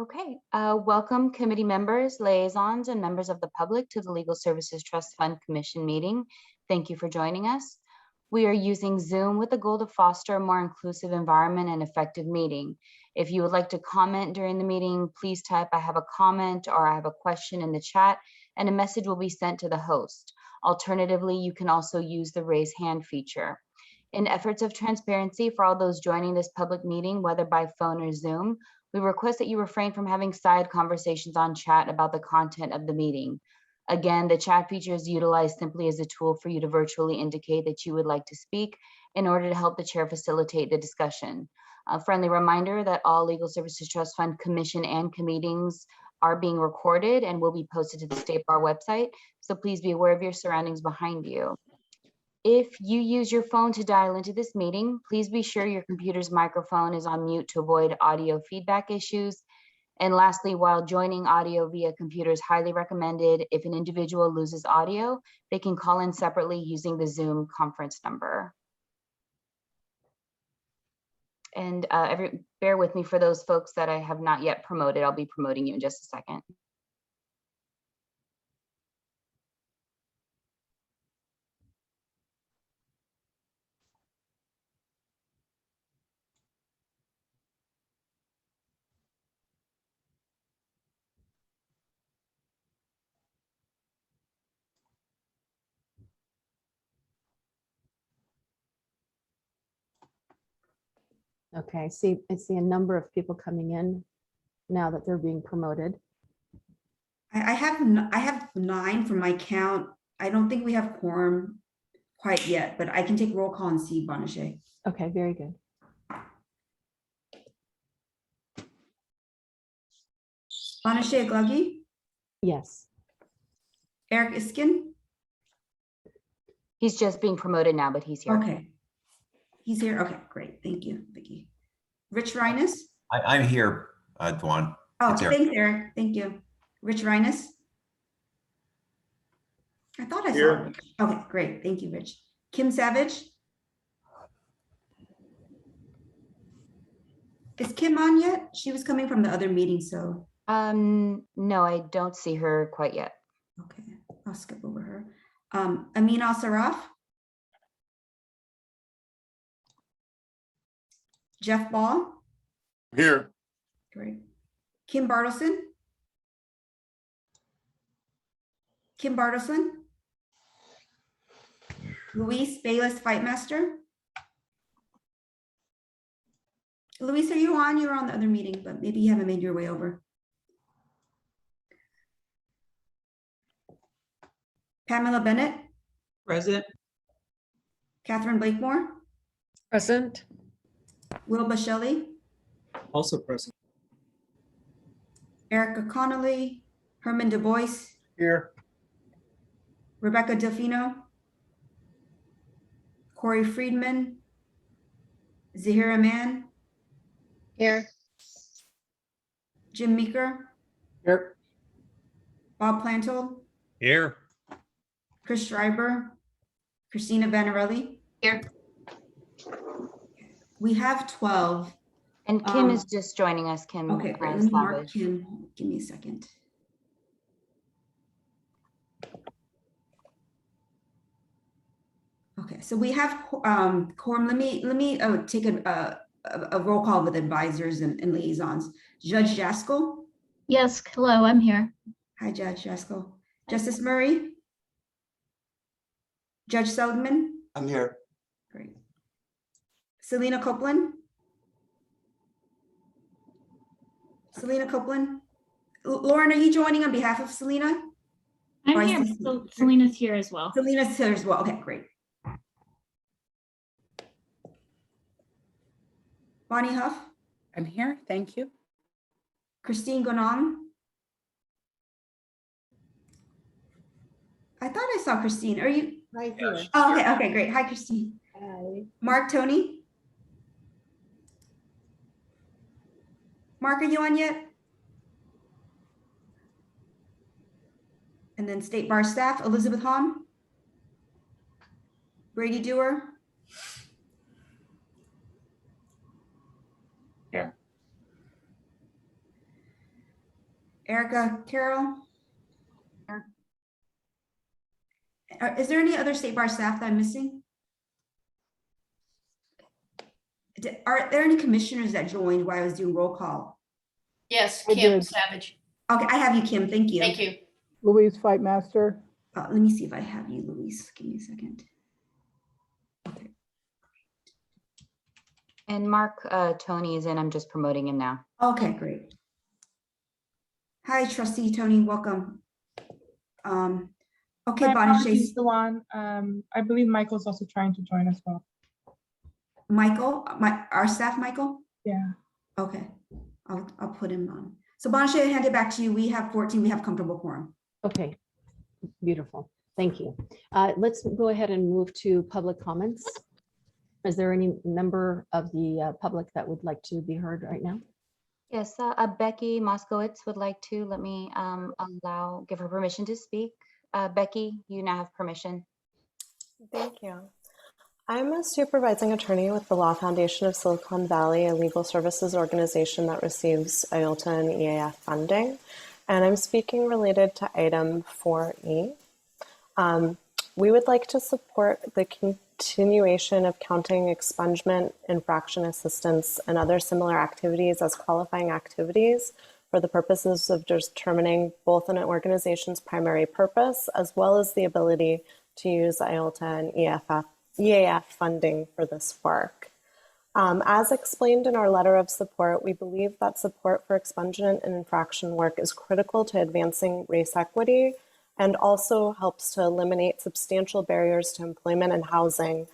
Okay, welcome committee members, liaisons, and members of the public to the Legal Services Trust Fund Commission meeting. Thank you for joining us. We are using Zoom with the goal to foster a more inclusive environment and effective meeting. If you would like to comment during the meeting, please type "I have a comment" or "I have a question" in the chat, and a message will be sent to the host. Alternatively, you can also use the raise hand feature. In efforts of transparency for all those joining this public meeting, whether by phone or Zoom, we request that you refrain from having side conversations on chat about the content of the meeting. Again, the chat feature is utilized simply as a tool for you to virtually indicate that you would like to speak in order to help the chair facilitate the discussion. A friendly reminder that all Legal Services Trust Fund Commission and meetings are being recorded and will be posted to the State Bar website, so please be aware of your surroundings behind you. If you use your phone to dial into this meeting, please be sure your computer's microphone is on mute to avoid audio feedback issues. And lastly, while joining audio via computer is highly recommended, if an individual loses audio, they can call in separately using the Zoom conference number. And bear with me for those folks that I have not yet promoted. I'll be promoting you in just a second. Okay, I see a number of people coming in now that they're being promoted. I have 9 from my count. I don't think we have quorum quite yet, but I can take roll call and see Bonachet. Okay, very good. Bonachet Gluggy, Yes. Eric Iskin. He's just being promoted now, but he's here. Okay. He's here. Okay, great. Thank you, Vicki. Rich Rhinus. I'm here, Dwan. Oh, It's Eric. thanks, Eric. Thank you. Rich Rhinus. I thought I saw Here. Rich. Okay, great. Thank you, Rich. Kim Savage. Is Kim on yet? She was coming from the other meeting, so. No, I don't see her quite yet. Okay, I'll skip over her. Amin Al-Saraf. Jeff Ball. Here. Great. Kim Bartleson. Kim Bartleson. Luis Bayless Fightmaster. Luis, are you on? You're on the other meeting, but maybe you haven't made your way over. Pamela Bennett. Present. Catherine Blakemore. Present. Wilba Shelley. Also present. Erica Connolly. Herman Du Bois. Here. Rebecca Delfino. Corey Friedman. Zahira Mann. Here. Jim Meeker. Here. Bob Plantold. Here. Chris Schreiber. Christina Vanarelli. Here. We have 12. And Kim is just joining us. Kim. Okay, great. Let me mark Kim. Give me a second. Okay, so we have quorum. Let me take a roll call with advisors and liaisons. Judge Jaskell. Yes, hello, I'm here. Hi, Judge Jaskell. Justice Murray. Judge Seligman. I'm here. Great. Selena Copeland. Selena Copeland. Lauren, are you joining on behalf of Selena? I'm here. So Selena's here as well. Selena's here as well. Okay, great. Bonnie Huff. I'm here. Thank you. Christine Gonong. I thought I saw Christine. Are you? Right here. Yes. Oh, okay, okay, great. Hi, Christine. Hi. Mark Tony. Mark, are you on yet? And then State Bar staff, Elizabeth Hahn. Brady Dewar. Here. Erica, Carol? Is there any other state bar staff that I'm missing? Are there any commissioners that joined while I was doing roll call? Yes, I Kim did. Savage. Okay, I have you, Kim. Thank you. Thank you. Louise Fightmaster. Let me see if I have you, Luis. Give me a second. And Mark Tony is in. I'm just promoting him now. Okay, great. Hi, Trustee Tony. Welcome. Okay, My Bonnie. apologies, Dewan. I believe Michael's also trying to join as well. Michael, our staff, Michael? Yeah. Okay, I'll put him on. So Bonnie, I hand it back to you. We have 14, we have comfortable quorum. Okay, beautiful. Thank you. Let's go ahead and move to public comments. Is there any member of the public that would like to be heard right now? Yes, Becky Moskowitz would like to let me give her permission to speak. Becky, you now have permission. Thank you. I'm a supervising attorney with the Law Foundation of Silicon Valley, a legal services organization that receives IOLTA and EAF funding, and I'm speaking related to item 4E. We would like to support the continuation of counting expungement, infraction assistance, and other similar activities as qualifying activities for the purposes of determining both an organization's primary purpose as well as the ability to use IOLTA and EAF funding for this work. As explained in our letter of support, we believe that support for expungement and infraction work is critical to advancing race equity and also helps to eliminate substantial barriers to employment and housing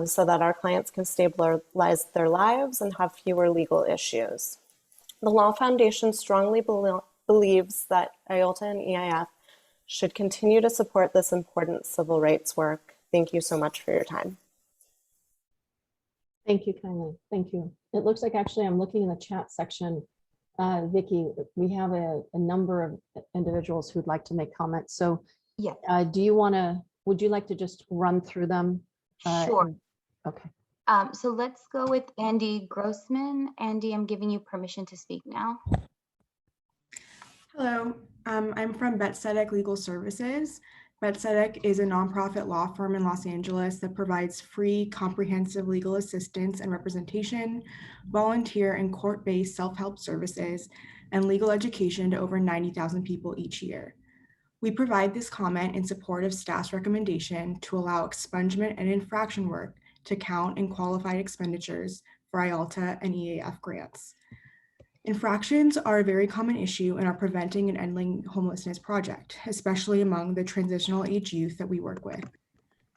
so that our clients can stabilize their lives and have fewer legal issues. The Law Foundation strongly believes that IOLTA and EAF should continue to support this important civil rights work. Thank you so much for your time. Thank you kindly. Thank you. It looks like actually I'm looking in the chat section. Vicky, we have a number of individuals who'd like to make comments. So Yeah. Would you like to just run through them? Sure. Okay. So let's go with Andy Grossman. Andy, I'm giving you permission to speak now. Hello, I'm from Betsett Legal Services. Betsett is a nonprofit law firm in Los Angeles that provides free, comprehensive legal assistance and representation, volunteer and court-based self-help services, and legal education to over 90,000 people each year. We provide this comment in support of staff's recommendation to allow expungement and infraction work to count in qualified expenditures for IOLTA and EAF grants. Infractions are a very common issue in our Preventing and Ending Homelessness project, especially among the transitional age youth that we work with.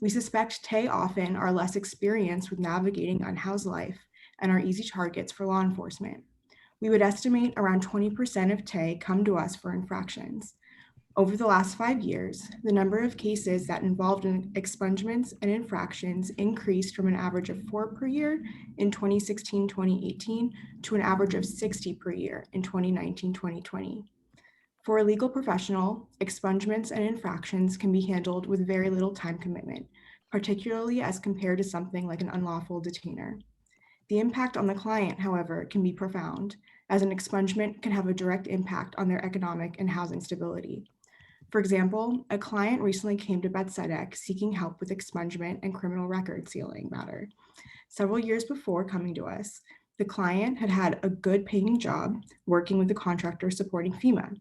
We suspect TAY often are less experienced with navigating unhoused life and are easy targets for law enforcement. We would estimate around 20% of TAY come to us for infractions. Over the last 5 years, the number of cases that involved in expungements and infractions increased from an average of 4 per year in 2016-2018 to an average of 60 per year in 2019-2020. For a legal professional, expungements and infractions can be handled with very little time commitment, particularly as compared to something like an unlawful detainer. The impact on the client, however, can be profound, as an expungement can have a direct impact on their economic and housing stability. For example, a client recently came to Betsett seeking help with expungement and criminal record sealing matter. Several years before coming to us, the client had had a good paying job working with the contractor supporting FEMA.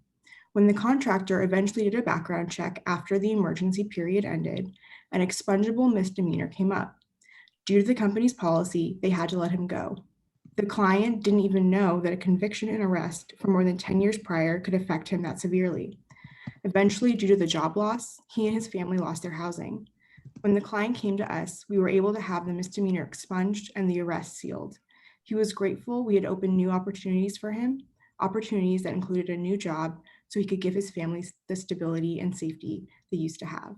When the contractor eventually did a background check after the emergency period ended, an expungible misdemeanor came up. Due to the company's policy, they had to let him go. The client didn't even know that a conviction and arrest for more than 10 years prior could affect him that severely. Eventually, due to the job loss, he and his family lost their housing. When the client came to us, we were able to have the misdemeanor expunged and the arrest sealed. He was grateful we had opened new opportunities for him, opportunities that included a new job so he could give his family the stability and safety they used to have.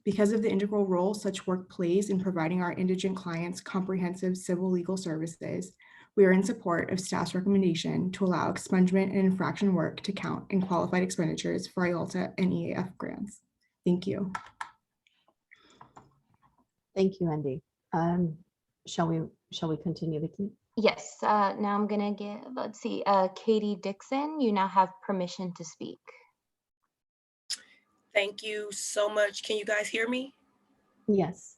Because of the integral role such work plays in providing our indigent clients comprehensive civil legal services, we are in support of staff's recommendation to allow expungement and infraction work to count in qualified expenditures for IOLTA and EAF grants. Thank you. Thank you, Andy. Shall we continue, Vicky? Yes, now I'm gonna give, let's see, Katie Dixon, you now have permission to speak. Thank you so much. Can you guys hear me? Yes.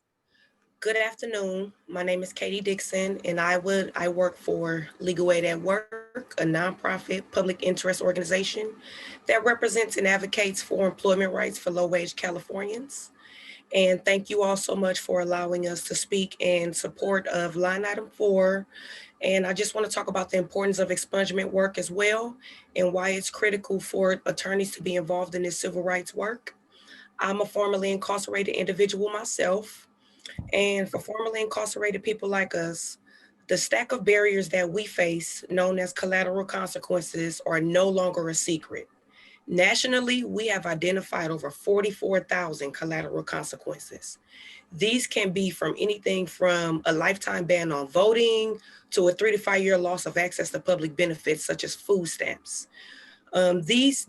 Good afternoon. My name is Katie Dixon, and I work for Legal Aid at Work, a nonprofit public interest organization that represents and advocates for employment rights for low-wage Californians. And thank you all so much for allowing us to speak in support of line item 4. And I just want to talk about the importance of expungement work as well, and why it's critical for attorneys to be involved in this civil rights work. I'm a formerly incarcerated individual myself. And for formerly incarcerated people like us, the stack of barriers that we face, known as collateral consequences, are no longer a secret. Nationally, we have identified over 44,000 collateral consequences. These can be from anything from a lifetime ban on voting to a 3 to 5 year loss of access to public benefits such as food stamps. These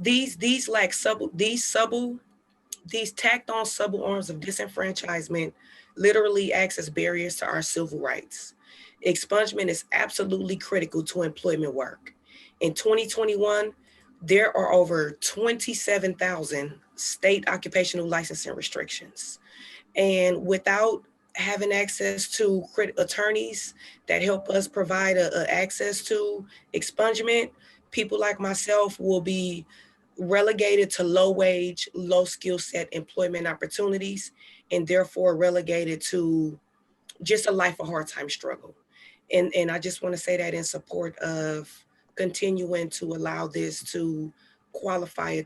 tacked on subtle arms of disenfranchisement literally acts as barriers to our civil rights. Expungement is absolutely critical to employment work. In 2021, there are over 27,000 state occupational licensing restrictions. And without having access to attorneys that help us provide access to expungement, people like myself will be relegated to low wage, low skill set employment opportunities, and therefore relegated to just a life of hard time struggle. And I just want to say that in support of continuing to allow this to qualify,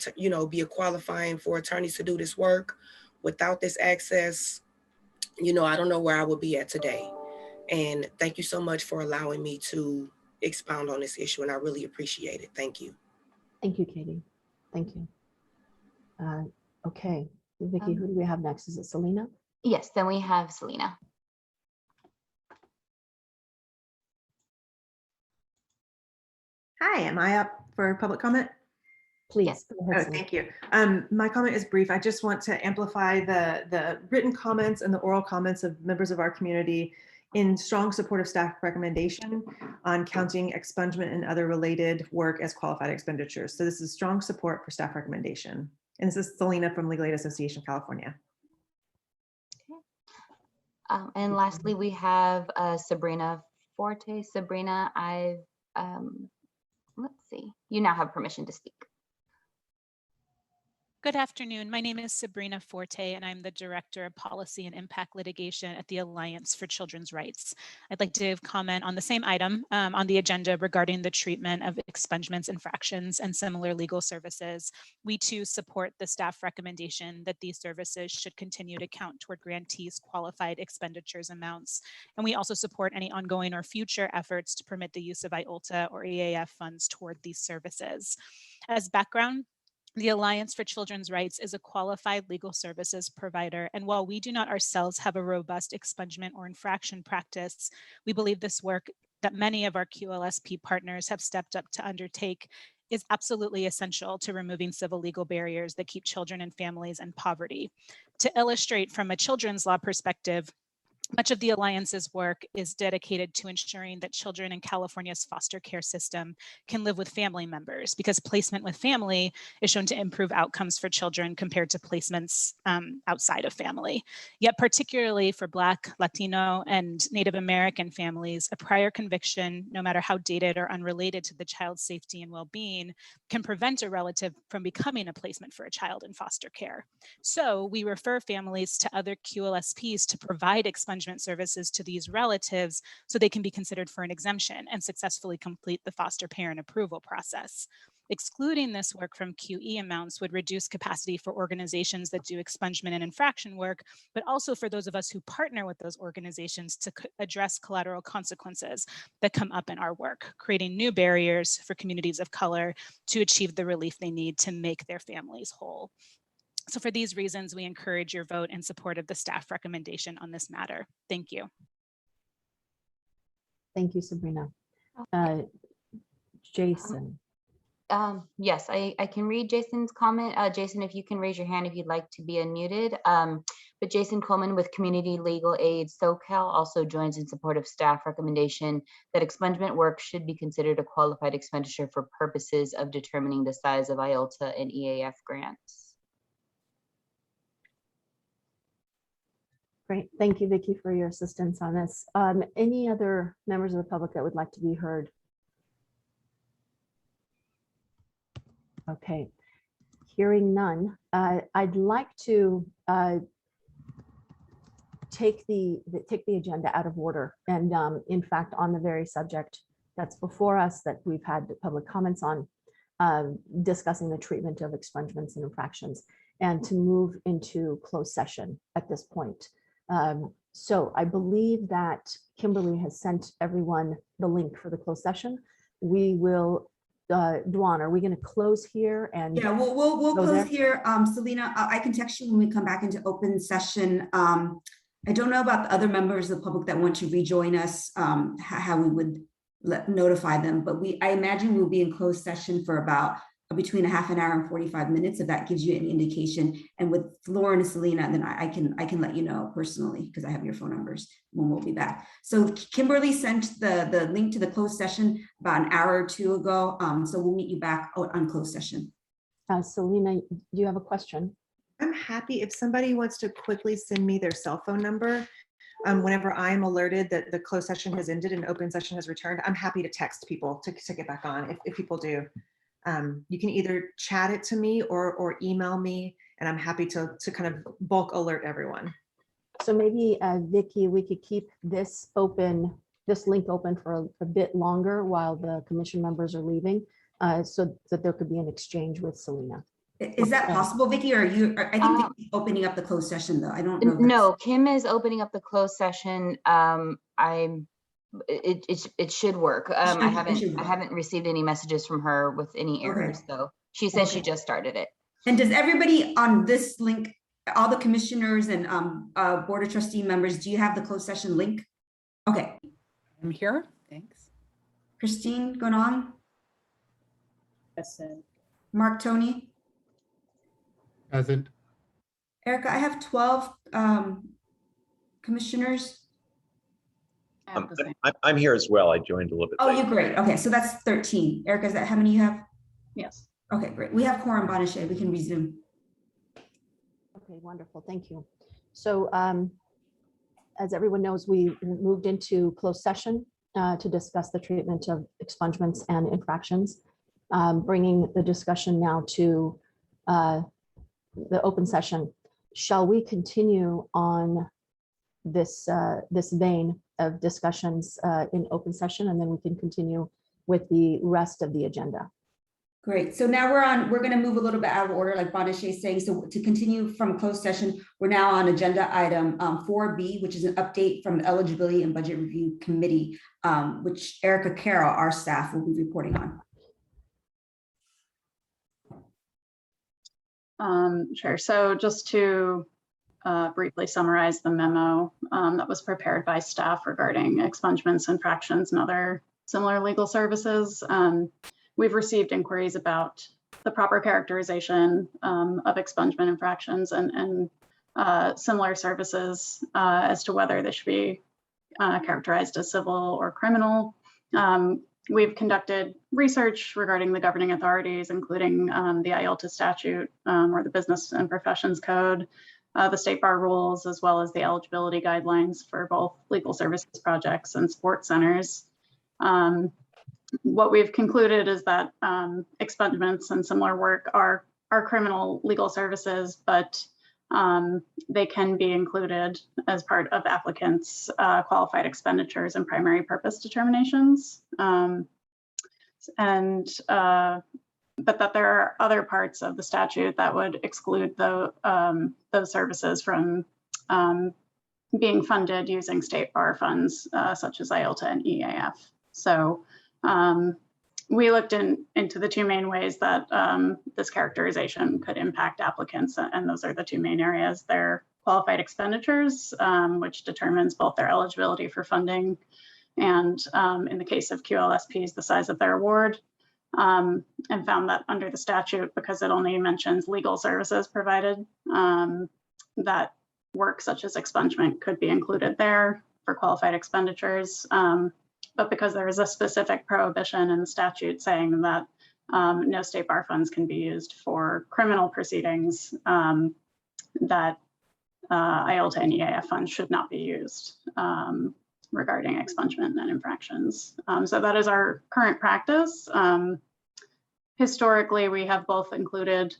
be a qualifying for attorneys to do this work. Without this access, I don't know where I would be at today. And thank you so much for allowing me to expound on this issue, and I really appreciate it. Thank you. Thank you, Katie. Thank you. Okay, Vicky, who do we have next? Is it Selena? Yes, then we have Selena. Hi, am I up for public comment? Please. Yes. Go ahead, Oh, thank you. My comment is brief. I just want to amplify the written comments and the oral comments of members of our community in strong support of staff recommendation on counting expungement and other related work as qualified expenditures. So this is strong support for staff recommendation. And this is Selena from Legal Aid Association, California. And lastly, we have Sabrina Forte. Sabrina, let's see, you now have permission to speak. Good afternoon. My name is Sabrina Forte, and I'm the Director of Policy and Impact Litigation at the Alliance for Children's Rights. I'd like to comment on the same item on the agenda regarding the treatment of expungements, infractions, and similar legal services. We too support the staff recommendation that these services should continue to count toward grantees' qualified expenditures amounts. And we also support any ongoing or future efforts to permit the use of IOLTA or EAF funds toward these services. As background, the Alliance for Children's Rights is a qualified legal services provider, and while we do not ourselves have a robust expungement or infraction practice, we believe this work that many of our QLSP partners have stepped up to undertake is absolutely essential to removing civil legal barriers that keep children and families in poverty. To illustrate from a children's law perspective, much of the Alliance's work is dedicated to ensuring that children in California's foster care system can live with family members, because placement with family is shown to improve outcomes for children compared to placements outside of family. Yet particularly for Black, Latino, and Native American families, a prior conviction, no matter how dated or unrelated to the child's safety and well-being, can prevent a relative from becoming a placement for a child in foster care. So we refer families to other QLSPs to provide expungement services to these relatives so they can be considered for an exemption and successfully complete the foster parent approval process. Excluding this work from QE amounts would reduce capacity for organizations that do expungement and infraction work, but also for those of us who partner with those organizations to address collateral consequences that come up in our work, creating new barriers for communities of color to achieve the relief they need to make their families whole. So for these reasons, we encourage your vote in support of the staff recommendation on this matter. Thank you. Thank you, Sabrina. Jason. Yes, I can read Jason's comment. Jason, if you can raise your hand if you'd like to be unmuted. But Jason Coleman with Community Legal Aid SoCal also joins in support of staff recommendation that expungement work should be considered a qualified expenditure for purposes of determining the size of IOLTA and EAF grants. Great. Thank you, Vicki, for your assistance on this. Any other members of the public that would like to be heard? Okay. Hearing none, I'd like to take the agenda out of order. And in fact, on the very subject that's before us that we've had public comments on, discussing the treatment of expungements and infractions, and to move into closed session at this point. So I believe that Kimberly has sent everyone the link for the closed session. We will, Dwan, are we going to close here? And yeah, we'll close there? here. Selena, I can text you when we come back into open session. I don't know about the other members of the public that want to rejoin us, how we would notify them, but I imagine we'll be in closed session for about between a half an hour and 45 minutes, if that gives you any indication. And with Lauren and Selena, then I can let you know personally, because I have your phone numbers when we'll be back. So Kimberly sent the link to the closed session about an hour or two ago. So we'll meet you back on closed session. Selena, do you have a question? I'm happy if somebody wants to quickly send me their cell phone number. Whenever I'm alerted that the closed session has ended and open session has returned, I'm happy to text people to get back on if people do. You can either chat it to me or email me, and I'm happy to kind of bulk alert everyone. So maybe Vicki, we could keep this link open for a bit longer while the commission members are leaving, so that there could be an exchange with Selena. Is that possible, Vicki? Or I think Vicki's opening up the closed session though. I don't know. No, Kim is opening up the closed session. It should work. I haven't received any messages from her with any errors though. She says she just started it. And does everybody on this link, all the commissioners and Board of Trustee members, do you have the closed session link? Okay. I'm here. Thanks. Christine, going on? Present. Mark, Tony? Present. Erica, I have 12 commissioners. I'm here as well. I joined a little bit. Oh, late. you're great. Okay, so that's 13. Erica, is that how many you have? Yes. Okay, great. We have quorum, Bonachet. We can resume. Okay, wonderful. Thank you. So as everyone knows, we moved into closed session to discuss the treatment of expungements and infractions, bringing the discussion now to the open session. Shall we continue on this vein of discussions in open session, and then we can continue with the rest of the agenda? Great. So now we're going to move a little bit out of order, like Bonachet is saying. So to continue from closed session, we're now on agenda item 4B, which is an update from the Eligibility and Budget Review Committee, which Erica Carroll, our staff, will be reporting on. Sure. So just to briefly summarize the memo that was prepared by staff regarding expungements, infractions, and other similar legal services. We've received inquiries about the proper characterization of expungement infractions and similar services as to whether they should be characterized as civil or criminal. We've conducted research regarding the governing authorities, including the IOLTA statute or the Business and Professions Code, the state bar rules, as well as the eligibility guidelines for both legal services projects and sports centers. What we've concluded is that expungements and similar work are criminal legal services, but they can be included as part of applicants' qualified expenditures and primary purpose determinations. But that there are other parts of the statute that would exclude those services from being funded using state bar funds, such as IOLTA and EAF. So we looked into the two main ways that this characterization could impact applicants, and those are the two main areas. Their qualified expenditures, which determines both their eligibility for funding and in the case of QLSPs, the size of their award. and found that under the statute, because it only mentions legal services provided, that work such as expungement could be included there for qualified expenditures. But because there is a specific prohibition in the statute saying that no state bar funds can be used for criminal proceedings, that IOLTA and EAF funds should not be used regarding expungement and infractions. So that is our current practice. Historically, we have both included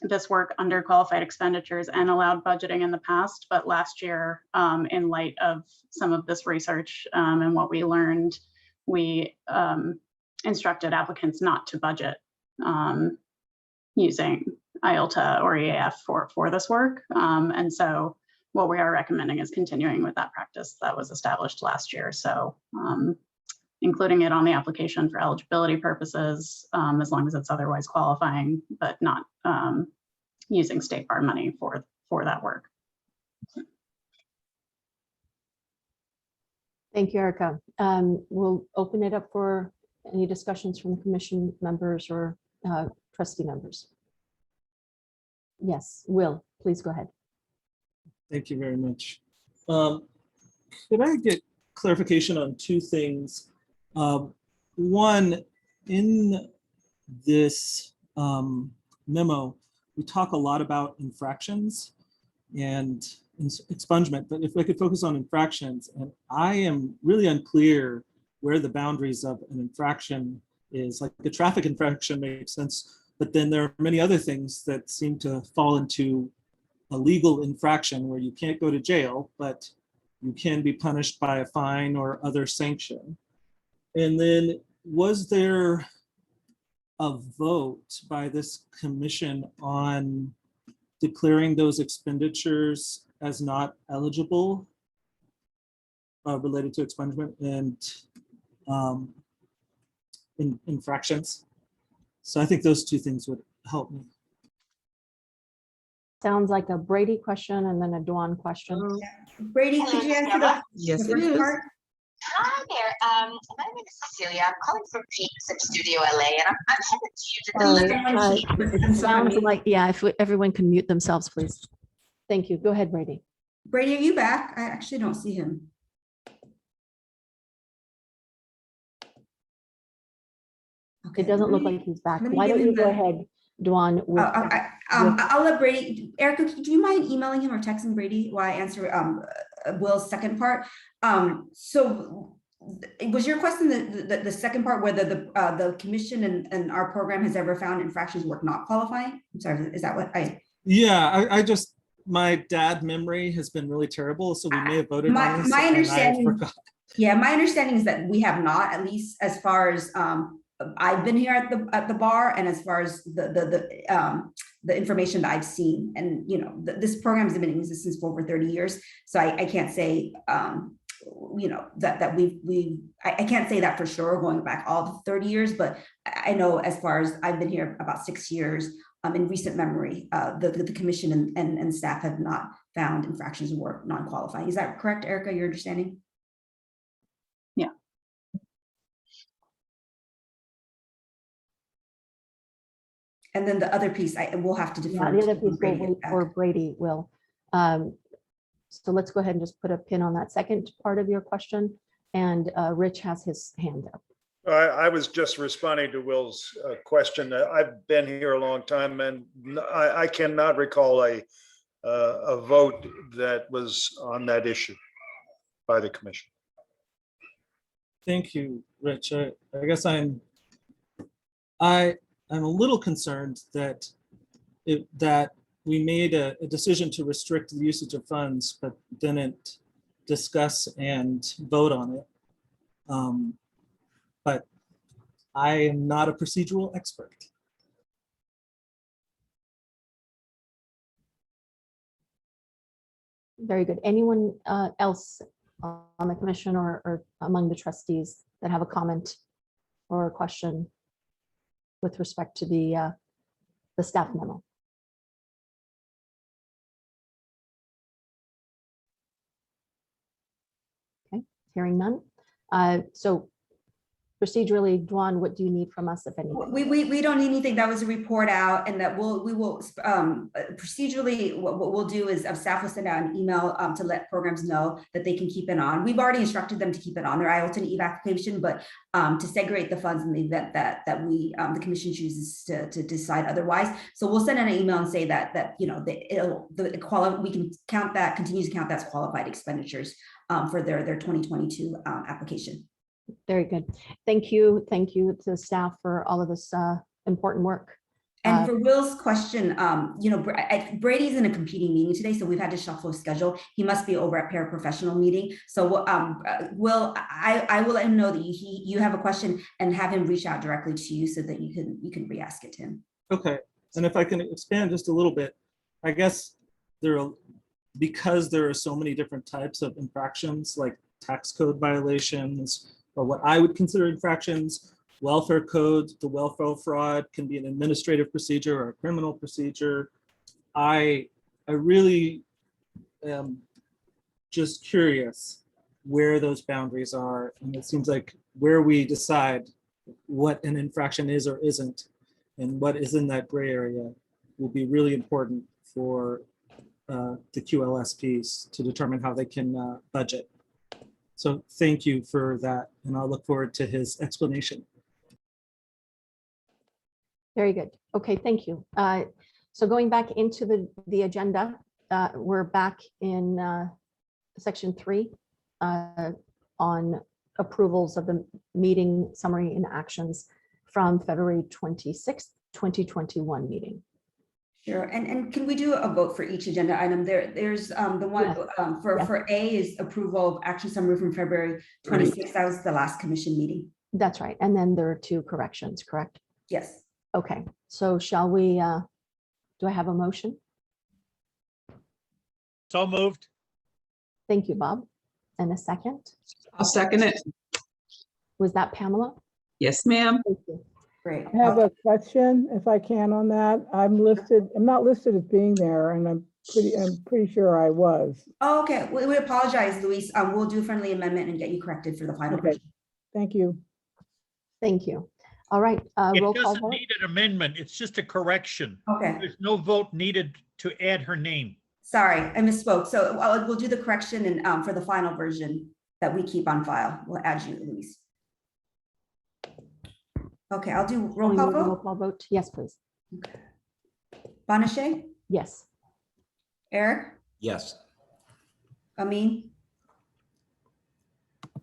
this work under qualified expenditures and allowed budgeting in the past, but last year, in light of some of this research and what we learned, we instructed applicants not to budget using IOLTA or EAF for this work. And so what we are recommending is continuing with that practice that was established last year. So including it on the application for eligibility purposes, as long as it's otherwise qualifying, but not using state bar money for that work. Thank you, Erica. We'll open it up for any discussions from commission members or trustee members. Yes, Will, please go ahead. Thank you very much. Could I get clarification on two things? One, in this memo, we talk a lot about infractions and expungement, but if I could focus on infractions, and I am really unclear where the boundaries of an infraction is. Like the traffic infraction makes sense, but then there are many other things that seem to fall into a legal infraction where you can't go to jail, but you can be punished by a fine or other sanction. And then was there a vote by this commission on declaring those expenditures as not eligible related to expungement and infractions? So I think those two things would help me. Sounds like a Brady question and then a Dawn question. Brady, could you answer the, Yes, the it first is. part? Hi there. My name is Cecilia. I'm calling from Phoenix Studio LA, and I'm headed to you to deliver. It sounds like, yeah, if everyone can mute themselves, please. Thank you. Go ahead, Brady. Brady, are you back? I actually don't see him. Okay, it doesn't look like he's back. let me Why give don't you him go the- ahead, Dawn? With, I'll let Brady. Erica, do you mind emailing him or texting Brady while I answer Will's second part? So was your question the second part, whether the commission and our program has ever found infractions work not qualifying? I'm sorry, is that what I? Yeah, I just, my dad memory has been really terrible, so we may have voted on this. My and I understanding, forgot. yeah, my understanding is that we have not, at least as far as I've been here at the bar, and as far as the information that I've seen, and you know, this program has been in existence for over 30 years, so I can't say you know that I can't say that for sure going back all the 30 years, but I know as far as I've been here about 6 years, in recent memory, the commission and staff have not found infractions of work non-qualifying. Is that correct, Erica, your understanding? Yeah. And then the other piece, I will have to defer. yeah, the other to piece Brady will wait for Brady will. So let's go ahead and just put a pin on that second part of your question. And Rich has his hand up. I was just responding to Will's question. I've been here a long time, and I cannot recall a vote that was on that issue by the commission. Thank you, Rich. I guess I'm a little concerned that that we made a decision to restrict the usage of funds, but didn't discuss and vote on it. But I am not a procedural expert. Very good. Anyone else on the commission or among the trustees that have a comment or a question with respect to the staff memo? Okay, hearing none. So procedurally, Dwan, what do you need from us, if anything? We don't need anything. That was a report out, and that we will procedurally, what we'll do is staff will send out an email to let programs know that they can keep it on. We've already instructed them to keep it on their IOLTA and EVE application, but to segregate the funds in the event that the commission chooses to decide otherwise. So we'll send out an email and say that we can count that, continue to count that as qualified expenditures for their 2022 application. Very good. Thank you. Thank you to staff for all of this important work. And for Will's question, Brady's in a competing meeting today, so we've had to shuffle his schedule. He must be over at paraprofessional meeting. So Will, I will let him know that you have a question and have him reach out directly to you so that you can re-ask it to him. Okay, and if I can expand just a little bit, I guess because there are so many different types of infractions, like tax code violations, or what I would consider infractions, welfare code, the welfare fraud can be an administrative procedure or a criminal procedure. I really am just curious where those boundaries are. And it seems like where we decide what an infraction is or isn't, and what is in that gray area will be really important for the QLSPs to determine how they can budget. So thank you for that, and I'll look forward to his explanation. Very good. Okay, thank you. So going back into the agenda, we're back in section 3 on approvals of the meeting summary and actions from February 26th, 2021 meeting. Sure, and can we do a vote for each agenda item? There's the one for A is approval of action summary from February 26th. That was the last commission meeting. That's right. And then there are 2 corrections, correct? Yes. Okay, so shall we, do I have a motion? So moved. Thank you, Bob. And a second? I'll second it. Was that Pamela? Yes, ma'am. Thank you. Great. I have a question, if I can, on that. I'm not listed as being there, and I'm pretty sure I was. Oh, okay, we apologize, Luis. We'll do a friendly amendment and get you corrected for the final version. Thank you. Thank you. All right, It roll call doesn't vote. need an amendment. It's just a correction. Okay. There's no vote needed to add her name. Sorry, I misspoke. So we'll do the correction and for the final version that we keep on file. We'll add you, Luis. Okay, I'll do roll call vote. Roll call vote. Yes, please. Okay. Bonachet? Yes. Eric? Yes. Amin?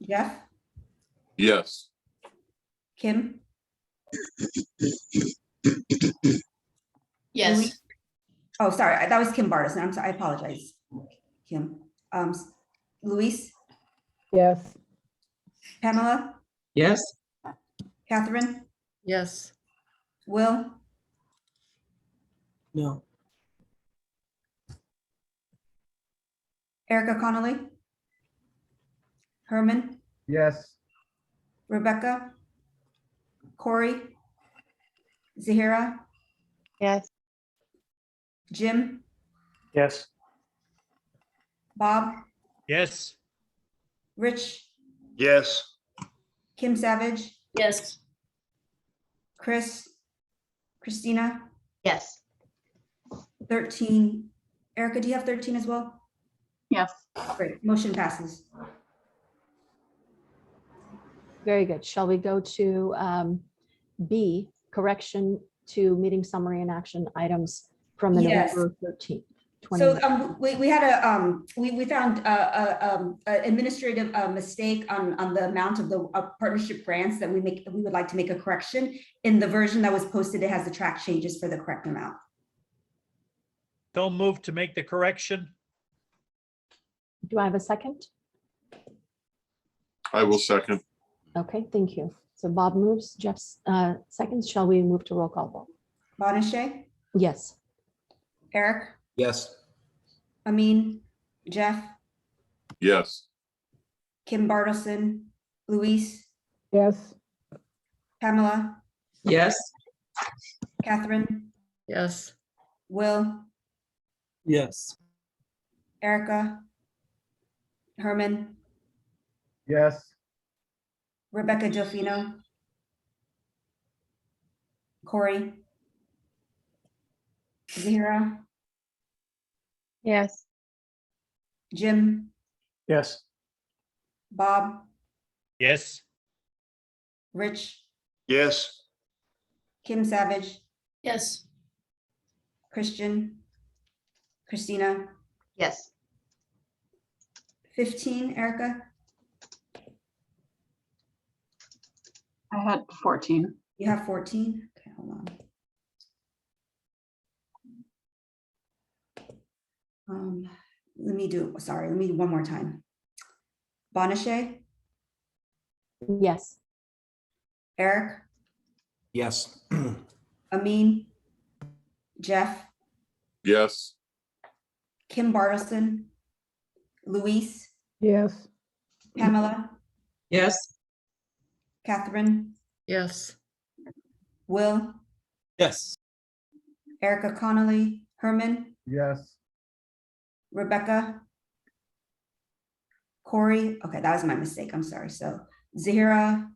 Jeff? Yes. Kim? Yes. Louis? Oh, sorry, that was Kim Bartison. I'm sorry, I apologize. Kim. Luis? Yes. Pamela? Yes. Catherine? Yes. Will? No. Erica Connolly? Herman? Yes. Rebecca? Corey? Zahira? Yes. Jim? Yes. Bob? Yes. Rich? Yes. Kim Savage? Yes. Chris? Christina? Yes. 13. Erica, do you have 13 as well? Yes. Great, motion passes. Very good. Shall we go to B, correction to meeting summary and action items from the Yes. November 13th. So we had we found a administrative mistake on the amount of the partnership grants that we would like to make a correction. In the version that was posted, it has the track changes for the correct amount. Don't move to make the correction. Do I have a second? I will second. Okay, thank you. So Bob moves, Jeff seconds. Shall we move to roll call vote? Bonachet? Yes. Eric? Yes. Amin? Jeff? Yes. Kim Bartleson? Luis? Yes. Pamela? Yes. Catherine? Yes. Will? Yes. Erica? Herman? Yes. Rebecca Delfino? Corey, Zahira, Yes. Jim, Yes. Bob, Yes. Rich, Yes. Kim Savage, Yes. Christian, Christina, Yes. 15, Erica, I had 14. you have 14. Okay, hold on. Let me do one more time. Bonachet, Yes. Eric, Yes. Amin, Jeff, Yes. Kim Bartleson, Luis, Yes. Pamela, Yes. Catherine, Yes. Will, Yes. Erica Connolly, Herman, Yes. Rebecca, Corey. Okay, that was my mistake. I'm sorry. So Zahira,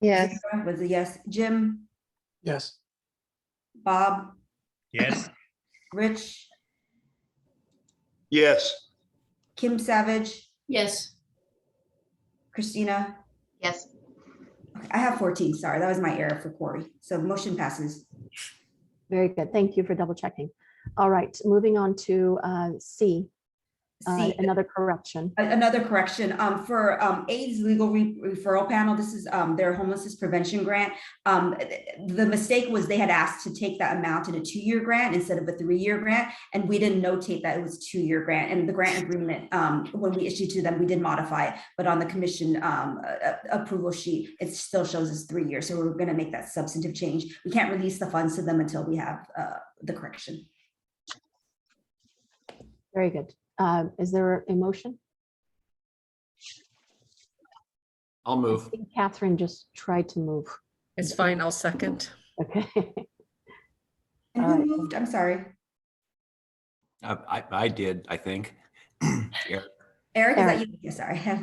Yes. Zahira was a yes. Jim, Yes. Bob, Yes. Rich, Yes. Kim Savage, Yes. Christina. Yes. Okay, I have 14. Sorry, that was my error for Corey. So motion passes. Very good. Thank you for double checking. All right, moving on to C, C. another correction. Another correction for AIDS Legal Referral Panel. This is their homelessness prevention grant. The mistake was they had asked to take that amount in a 2-year grant instead of a 3-year grant, and we didn't notate that it was a 2-year grant. And the grant agreement, when we issued to them, we did modify it, but on the commission approval sheet, it still shows as 3 years. So we're going to make that substantive change. We can't release the funds to them until we have the correction. Very good. Is there a motion? I'll I move. think Catherine just tried to move. It's fine. I'll second. Okay. And All who right. moved? I'm sorry. I did, I think. Eric. Eric, is that Eric. you? Yeah, sorry. Okay.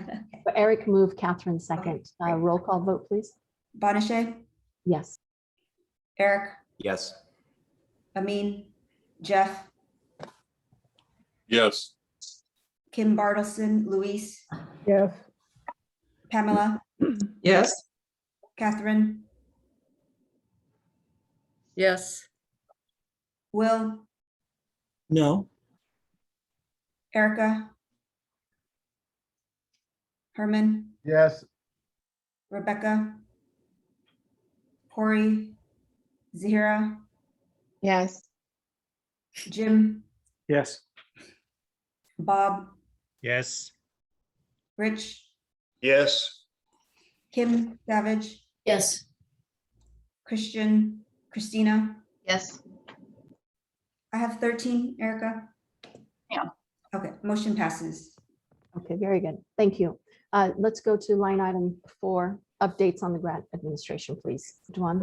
Eric moved, Catherine second. great. Roll call vote, please. Bonachet, Yes. Eric, Yes. Amin, Jeff, Yes. Kim Bartleson, Luis, Yes. Pamela, Yes. Catherine, Yes. Will, No. Erica, Herman, Yes. Rebecca, Corey, Zahira, Yes. Jim, Yes. Bob, Yes. Rich, Yes. Kim Savage, Yes. Christian, Christina. Yes. I have 13, Erica. Yeah. Okay, motion passes. Okay, very good. Thank you. Let's go to line item 4, updates on the grant administration, please. Duan,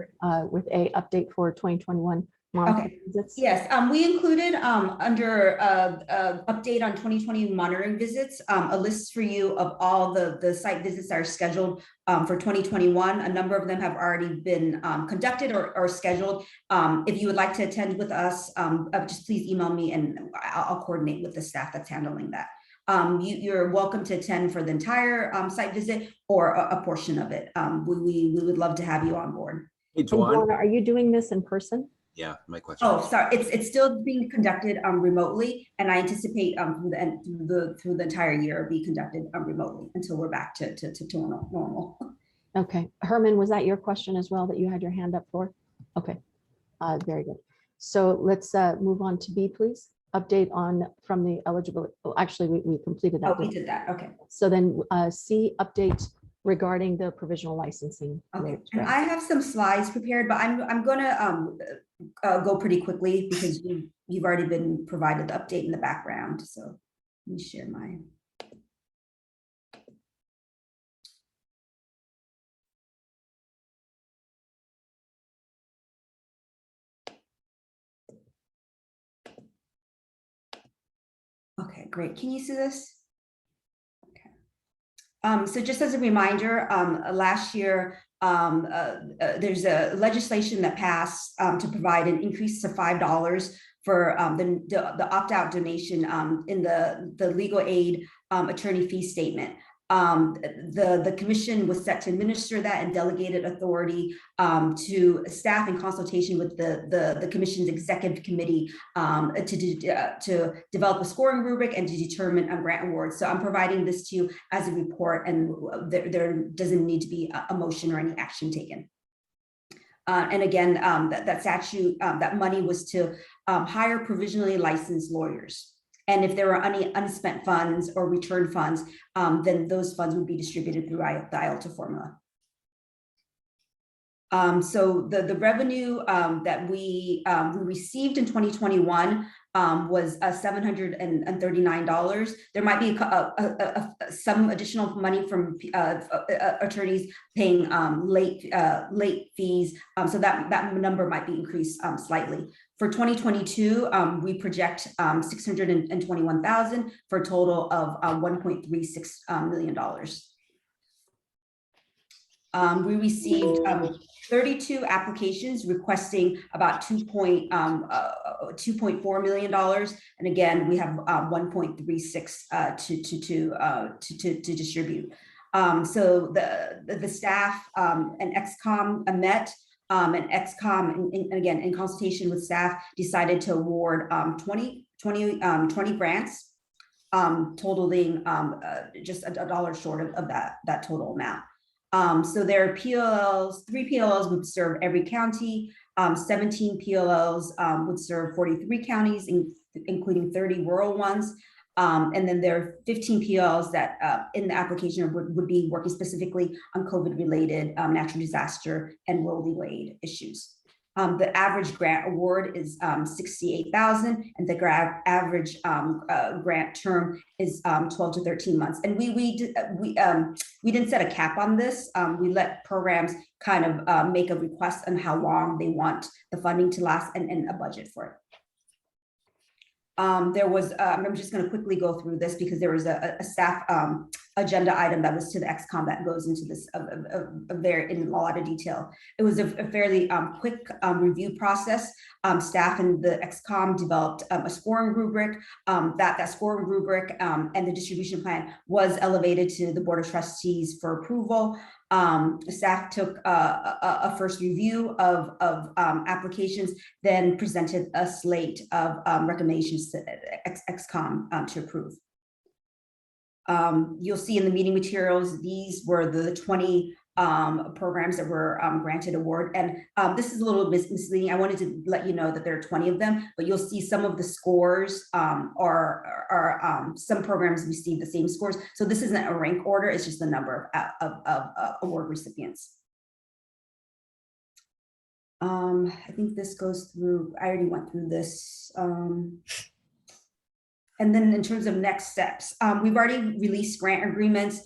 with a update for 2021 monitoring visits. Yes, we included under update on 2020 monitoring visits, a list for you of all the site visits that are scheduled for 2021. A number of them have already been conducted or scheduled. If you would like to attend with us, just please email me and I'll coordinate with the staff that's handling that. You're welcome to attend for the entire site visit or a portion of it. We would love to have you on board. Hey, And Duan, are you doing this in person? Yeah, my question. Oh, sorry. It's still being conducted remotely, and I anticipate through the entire year it'll be conducted remotely until we're back to normal. Okay, Herman, was that your question as well that you had your hand up for? Okay, very good. So let's move on to B, please. Update on from the eligibility. Oh, actually, we completed that. Oh, we did that. Okay. So then C, update regarding the provisional licensing. Okay, and I have some slides prepared, but I'm gonna go pretty quickly because you've already been provided the update in the background. So let me share mine. Okay, great. Can you see this? Okay. So just as a reminder, last year, there's a legislation that passed to provide an increase to $5 for the opt-out donation in the legal aid attorney fee statement. The commission was set to administer that and delegated authority to staff in consultation with the commission's executive committee to develop a scoring rubric and to determine grant awards. So I'm providing this to you as a report, and there doesn't need to be a motion or any action taken. And again, that statute, that money was to hire provisionally licensed lawyers. And if there were any unspent funds or return funds, then those funds would be distributed through the IOLTA formula. So the revenue that we received in 2021 was $739. There might be some additional money from attorneys paying late fees, so that number might be increased slightly. For 2022, we project $621,000 for a total of $1.36 million. We received 32 applications requesting about $2.4 million, and again, we have 1.36 to distribute. So the staff and XCOM met, and XCOM, and again, in consultation with staff, decided to award 20 grants, totaling just $1 short of that total amount. So there are PLLs, 3 PLLs would serve every county, 17 PLLs would serve 43 counties, including 30 rural ones. And then there are 15 PLLs that in the application would be working specifically on COVID-related natural disaster and rural legal aid issues. The average grant award is $68,000, and the average grant term is 12 to 13 months. And we didn't set a cap on this. We let programs kind of make a request on how long they want the funding to last and a budget for it. There was, I'm just going to quickly go through this because there was a staff agenda item that was to the XCOM that goes into this there in a lot of detail. It was a fairly quick review process. Staff and the XCOM developed a scoring rubric. That scoring rubric and the distribution plan was elevated to the Board of Trustees for approval. Staff took a first review of applications, then presented a slate of recommendations to XCOM to approve. You'll see in the meeting materials, these were the 20 programs that were granted award. And this is a little misleading. I wanted to let you know that there are 20 of them, but you'll see some of the scores are some programs receive the same scores. So this isn't a rank order, it's just the number of award recipients. I think this goes through, I already went through this. And then in terms of next steps, we've already released grant agreements.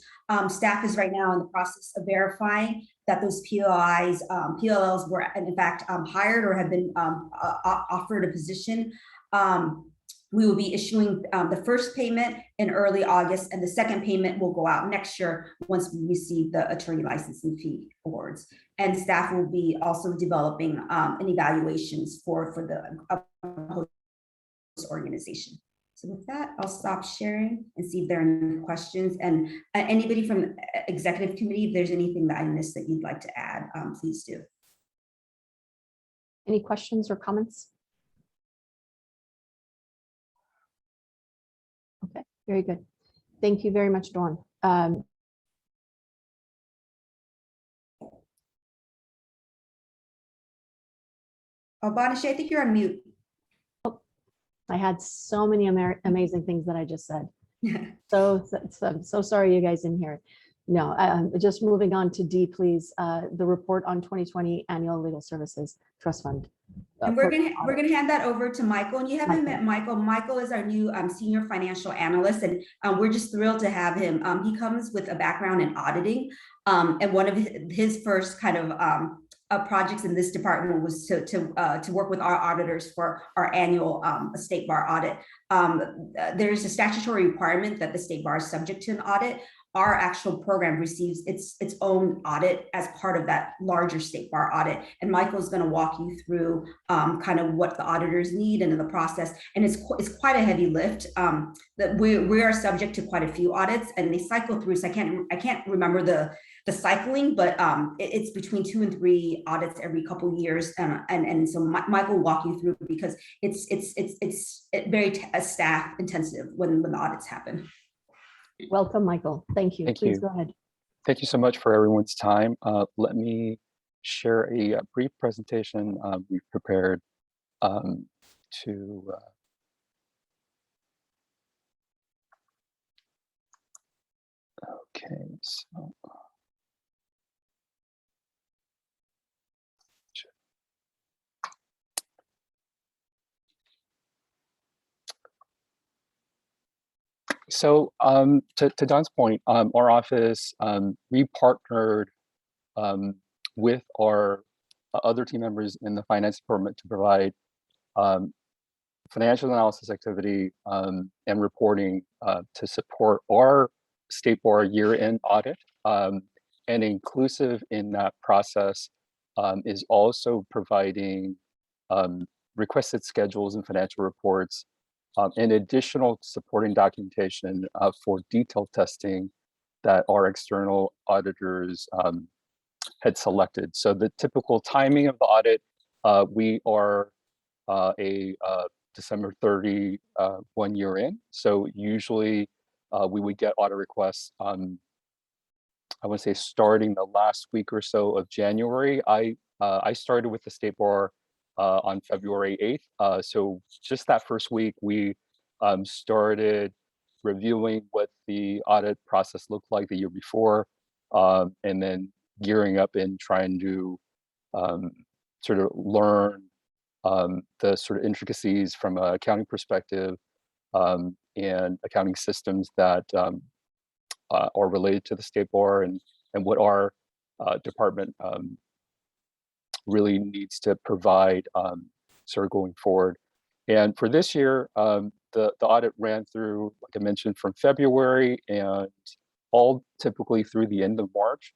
Staff is right now in the process of verifying that those PLLs were in fact hired or have been offered a position. We will be issuing the first payment in early August, and the second payment will go out next year once we receive the attorney licensing fee awards. And staff will be also developing an evaluations for the host organization. So with that, I'll stop sharing and see if there are any questions. And anybody from executive committee, if there's anything that I missed that you'd like to add, please do. Any questions or comments? Okay, very good. Thank you very much, Dawn. Banish, I think you're on mute. I had so many amazing things that I just said. So sorry you guys didn't hear it. No, just moving on to D, please. The report on 2020 annual legal services trust fund. And we're gonna hand that over to Michael. And you haven't met Michael. Michael is our new senior financial analyst, and we're just thrilled to have him. He comes with a background in auditing, and one of his first kind of projects in this department was to work with our auditors for our annual state bar audit. There's a statutory requirement that the state bar is subject to an audit. our actual program receives its own audit as part of that larger state bar audit. And Michael's going to walk you through kind of what the auditors need and in the process. And it's quite a heavy lift. That we are subject to quite a few audits, and they cycle through. So I can't remember the cycling, but it's between 2 and 3 audits every couple of years. And so Michael will walk you through, because it's very staff intensive when the audits happen. Welcome, Michael. Thank you. Thank Please you. go ahead. Thank you so much for everyone's time. Let me share a brief presentation we've prepared to okay, so to Don's point, our office, we partnered with our other team members in the finance department to provide financial analysis activity and reporting to support our state bar year-end audit. And inclusive in that process is also providing requested schedules and financial reports and additional supporting documentation for detailed testing that our external auditors had selected. So the typical timing of the audit, we are a December 30 1 year in. So usually we would get audit requests I want to say starting the last week or so of January. I started with the state bar on February 8th. So just that first week, we started reviewing what the audit process looked like the year before, and then gearing up and trying to sort of learn the sort of intricacies from an accounting perspective and accounting systems that are related to the state bar and what our department really needs to provide sort of going forward. And for this year, the audit ran through, like I mentioned, from February and all typically through the end of March.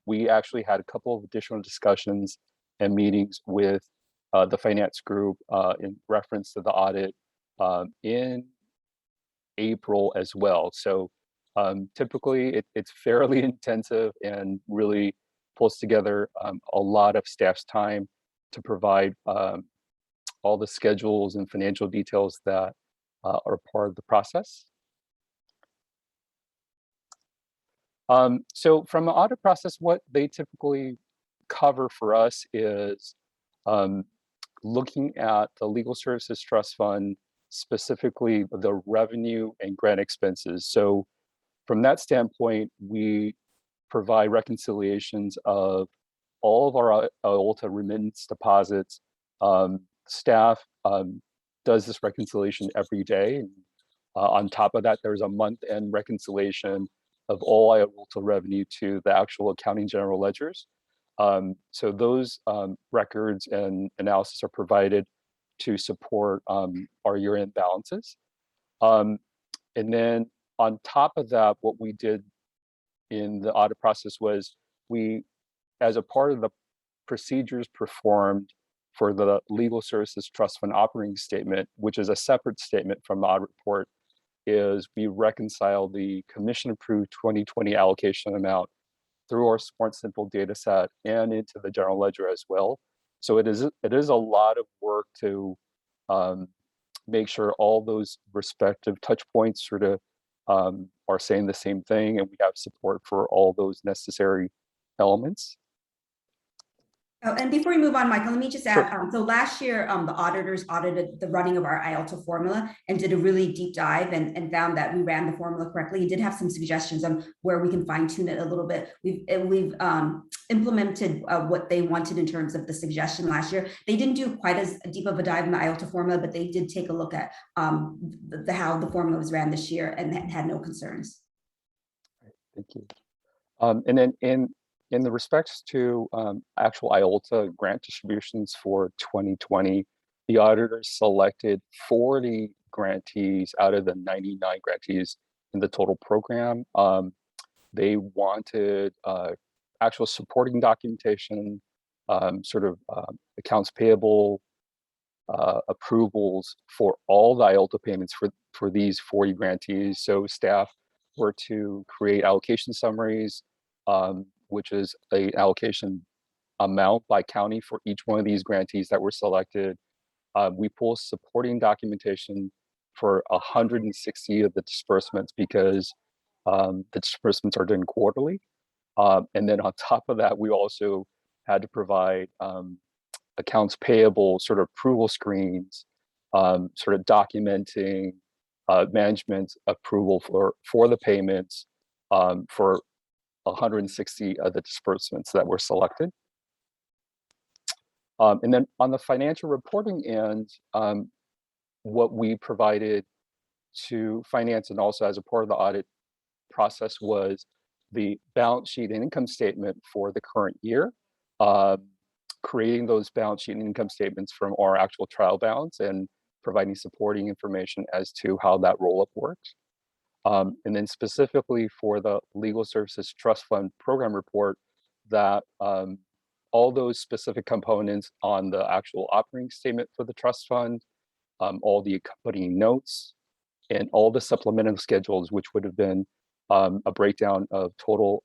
We actually had a couple of additional discussions and meetings with the finance group in reference to the audit in April as well. So typically it's fairly intensive and really pulls together a lot of staff's time to provide all the schedules and financial details that are part of the process. So from the audit process, what they typically cover for us is looking at the Legal Services Trust Fund, specifically the revenue and grant expenses. So from that standpoint, we provide reconciliations of all of our IOLTA remittance deposits. Staff does this reconciliation every day. And, on top of that, there's a month-end reconciliation of all IOLTA revenue to the actual accounting general ledgers. So those records and analysis are provided to support our year-end balances. And then on top of that, what we did in the audit process was we, as a part of the procedures performed for the Legal Services Trust Fund operating statement, which is a separate statement from the audit report, is we reconcile the commission-approved 2020 allocation amount through our Smart Simple data set and into the general ledger as well. So it is a lot of work to make sure all those respective touch points sort of are saying the same thing, and we have support for all those necessary elements. Oh, and before we move on, Michael, let me just add, so last year, the auditors audited the running of our IOLTA formula and did a really deep dive and found that we ran the formula correctly. He did have some suggestions on where we can fine tune it a little bit. We've implemented what they wanted in terms of the suggestion last year. They didn't do quite as deep of a dive in the IOLTA formula, but they did take a look at how the formula was ran this year and had no concerns. Thank you. And then in the respects to actual IOLTA grant distributions for 2020, the auditors selected 40 grantees out of the 99 grantees in the total program. They wanted actual supporting documentation, accounts payable approvals for all the IOLTA payments for these 40 grantees. So staff were to create allocation summaries, which is a allocation amount by county for each one of these grantees that were selected. We pull supporting documentation for 160 of the disbursements because the disbursements are done quarterly. And then on top of that, we also had to provide accounts payable sort of approval screens, sort of documenting management approval for the payments for 160 of the disbursements that were selected. And then on the financial reporting end, what we provided to finance and also as a part of the audit process was the balance sheet and income statement for the current year, creating those balance sheet and income statements from our actual trial balance and providing supporting information as to how that roll-up works. And then specifically for the Legal Services Trust Fund Program Report, that all those specific components on the actual operating statement for the trust fund, all the accompanying notes, and all the supplemental schedules, which would have been a breakdown of total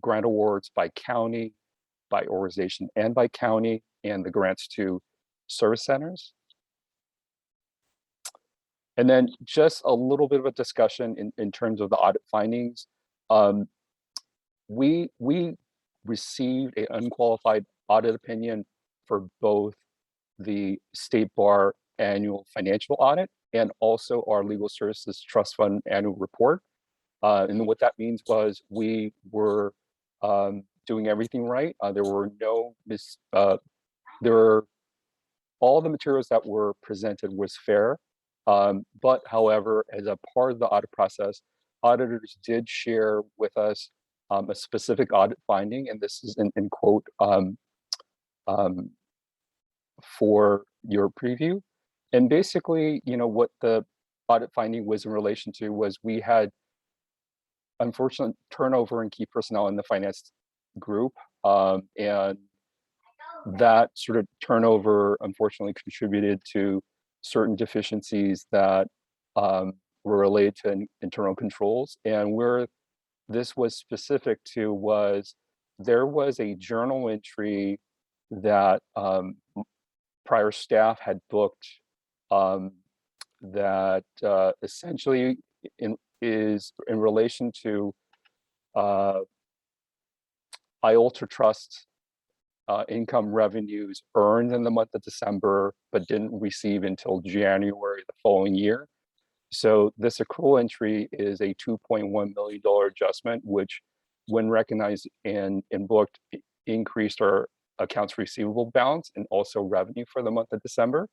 grant awards by county, by organization, and by county, and the grants to service centers. And then just a little bit of a discussion in terms of the audit findings. We received an unqualified audit opinion for both the State Bar annual financial audit and also our Legal Services Trust Fund annual report. And what that means was we were doing everything right. There were no all the materials that were presented was fair. But however, as a part of the audit process, auditors did share with us a specific audit finding, and this is in quote for your preview. And basically, what the audit finding was in relation to was we had unfortunate turnover in key personnel in the finance group, and that sort of turnover unfortunately contributed to certain deficiencies that were related to internal controls. And where this was specific to was there was a journal entry that prior staff had booked that essentially is in relation to IOLTA Trust income revenues earned in the month of December, but didn't receive until January the following year. So this accrual entry is a $2.1 million adjustment, which when recognized and booked, increased our accounts receivable balance and also revenue for the month of December.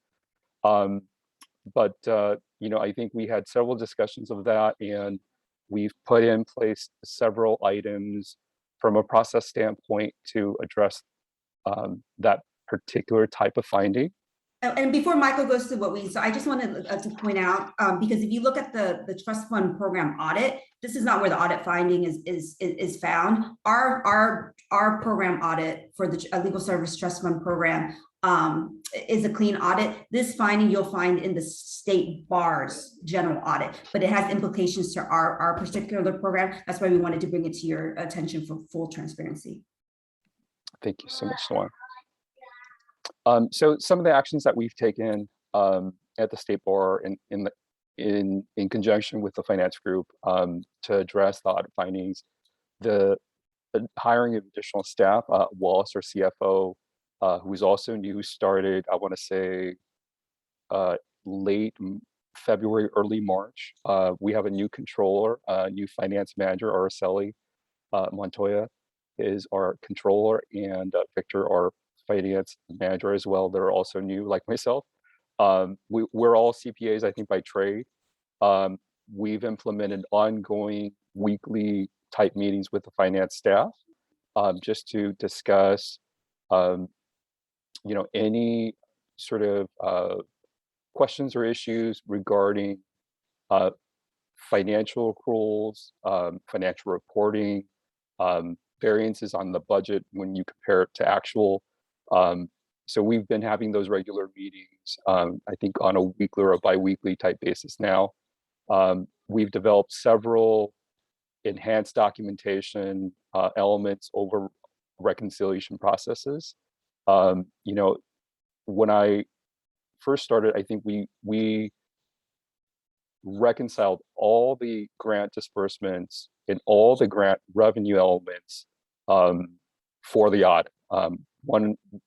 But I think we had several discussions of that, and we've put in place several items from a process standpoint to address that particular type of finding. And before Michael goes to so I just wanted to point out, because if you look at the trust fund program audit, this is not where the audit finding is found. Our program audit for the Legal Service Trust Fund program is a clean audit. This finding you'll find in the State Bar's general audit, but it has implications to our particular program. That's why we wanted to bring it to your attention for full transparency. Thank you so much, Luan. So some of the actions that we've taken at the State Bar in conjunction with the finance group to address the audit findings, the hiring of additional staff, Wallace, our CFO, who is also new, started, I want to say, late February, early March. We have a new controller, new finance manager, Araceli Montoya is our controller, and Victor, our finance manager as well. They're also new, like myself. We're all CPAs, I think, by trade. We've implemented ongoing weekly type meetings with the finance staff just to discuss, any sort of questions or issues regarding financial accruals, financial reporting, variances on the budget when you compare it to actual. So we've been having those regular meetings, I think on a weekly or a bi-weekly type basis now. We've developed several enhanced documentation elements over reconciliation processes. You know, when I first started, I think we reconciled all the grant disbursements and all the grant revenue elements for the audit.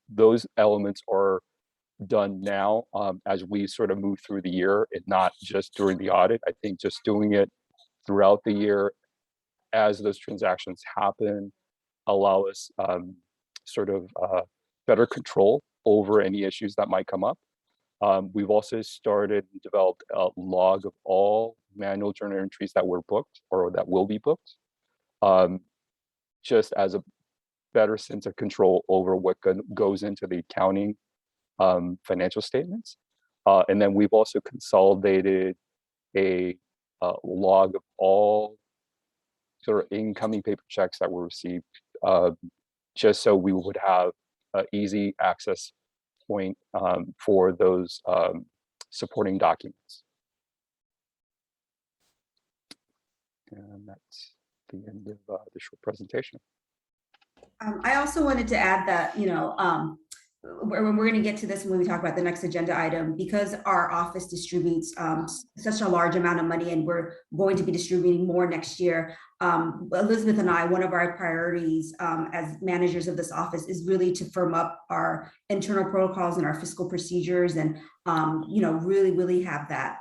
Those elements are done now as we sort of move through the year and not just during the audit. I think just doing it throughout the year as those transactions happen allow us sort of better control over any issues that might come up. We've also started and developed a log of all manual journal entries that were booked or that will be booked, just as a better sense of control over what goes into the accounting financial statements. And then we've also consolidated a log of all sort of incoming paper checks that were received, just so we would have an easy access point for those supporting documents. And that's the end of the short presentation. I also wanted to add that, you know, we're going to get to this when we talk about the next agenda item, because our office distributes such a large amount of money and we're going to be distributing more next year. Elizabeth and I, one of our priorities as managers of this office is really to firm up our internal protocols and our fiscal procedures and, you know, really have that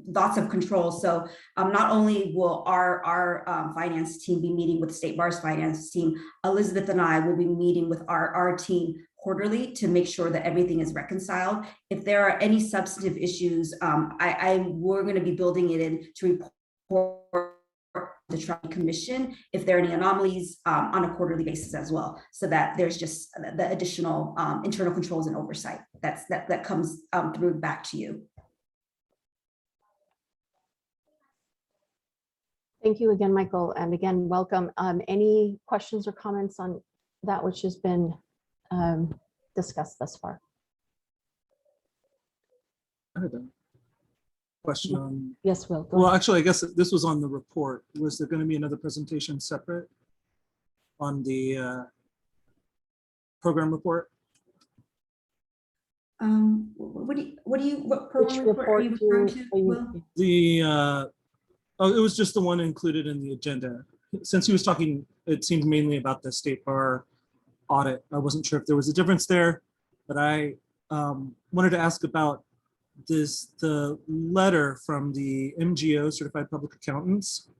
lots of control. So not only will our finance team be meeting with the State Bar's finance team, Elizabeth and I will be meeting with our team quarterly to make sure that everything is reconciled. If there are any substantive issues, we're going to be building it in to report the Trust Commission if there are any anomalies on a quarterly basis as well, so that there's just the additional internal controls and oversight that comes through back to you. Thank you again, Michael, and again, welcome. Any questions or comments on that which has been discussed thus far? I had a question on. Yes, Will. Well, actually, I guess this was on the report. Was there going to be another presentation separate on the program report? What program report are you referring to, Will? The oh, it was just the one included in the agenda. Since he was talking, it seemed mainly about the State Bar audit. I wasn't sure if there was a difference there, but I wanted to ask about the letter from the MGO, Certified Public Accountants.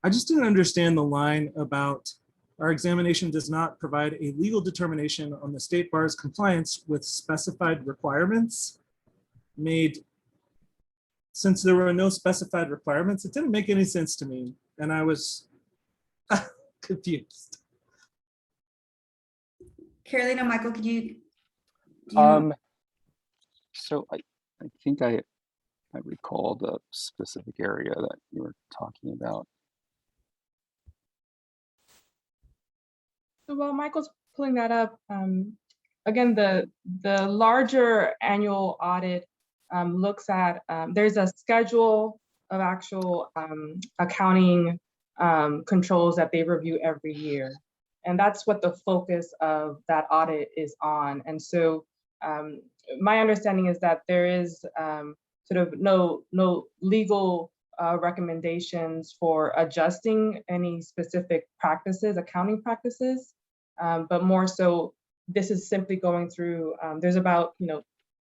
I just didn't understand the line about our examination does not provide a legal determination on the State Bar's compliance with specified requirements made. Since there were no specified requirements, it didn't make any sense to me, and I was confused. Carolina, Michael, could you? So I think I recall the specific area that you were talking about. So while Michael's pulling that up, again, the larger annual audit looks at, there's a schedule of actual accounting controls that they review every year. And that's what the focus of that audit is on. And so my understanding is that there is sort of no legal recommendations for adjusting any specific practices, accounting practices, but more so this is simply going through, there's about,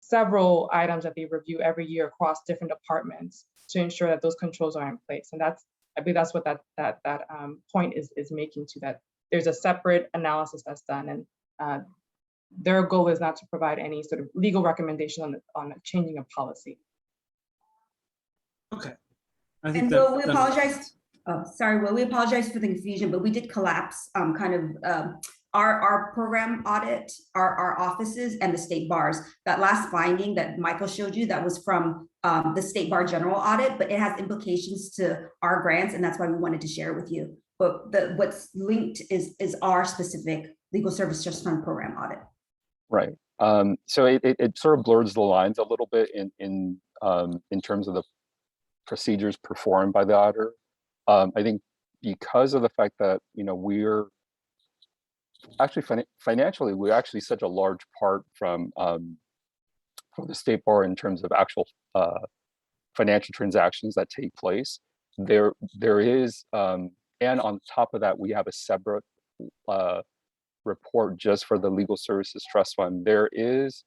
several items that they review every year across different departments to ensure that those controls are in place. And I believe that's what that point is making, to that there's a separate analysis that's done, and their goal is not to provide any sort of legal recommendation on the changing of policy. Okay. And Will, we apologize. Oh, sorry, Will, we apologize for the confusion, but we did collapse our program audit, our offices, and the State Bars. That last finding that Michael showed you, that was from the State Bar General Audit, but it has implications to our grants, and that's why we wanted to share it with you. But what's linked is our specific Legal Service Trust Fund Program audit. Right. So it sort of blurs the lines a little bit in terms of the procedures performed by the auditor. I think because of the fact that, you know, we're actually financially, we're actually such a large part from the State Bar in terms of actual financial transactions that take place. There is, and on top of that, we have a separate report just for the Legal Services Trust Fund. There is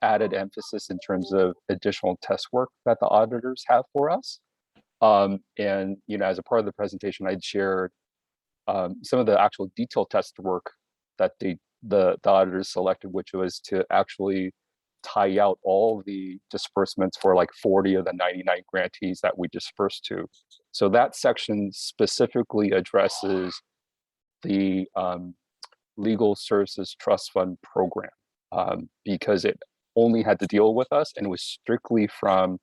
added emphasis in terms of additional test work that the auditors have for us. And, you know, as a part of the presentation, I'd shared some of the actual detailed test work that the auditors selected, which was to actually tie out all the disbursements for like 40 of the 99 grantees that we dispersed to. So that section specifically addresses the Legal Services Trust Fund program because it only had to deal with us and was strictly from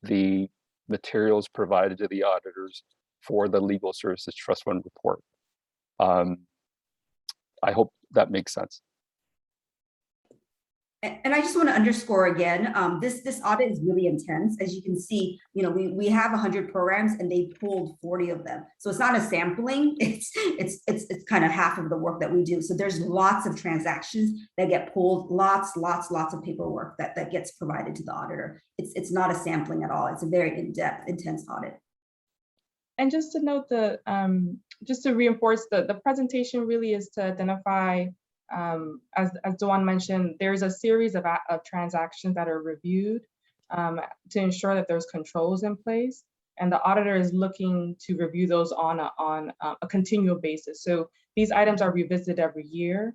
the materials provided to the auditors for the Legal Services Trust Fund report. I hope that makes sense. And I just want to underscore again, this audit is really intense. As you can see, you know, we have 100 programs and they pulled 40 of them. So it's not a sampling. It's kind of half of the work that we do. So there's lots of transactions that get pulled, lots of paperwork that gets provided to the auditor. It's not a sampling at all. It's a very in-depth, intense audit. And just to note just to reinforce the presentation really is to identify, as Dawn mentioned, there's a series of transactions that are reviewed to ensure that there's controls in place, and the auditor is looking to review those on a continual basis. So these items are revisited every year.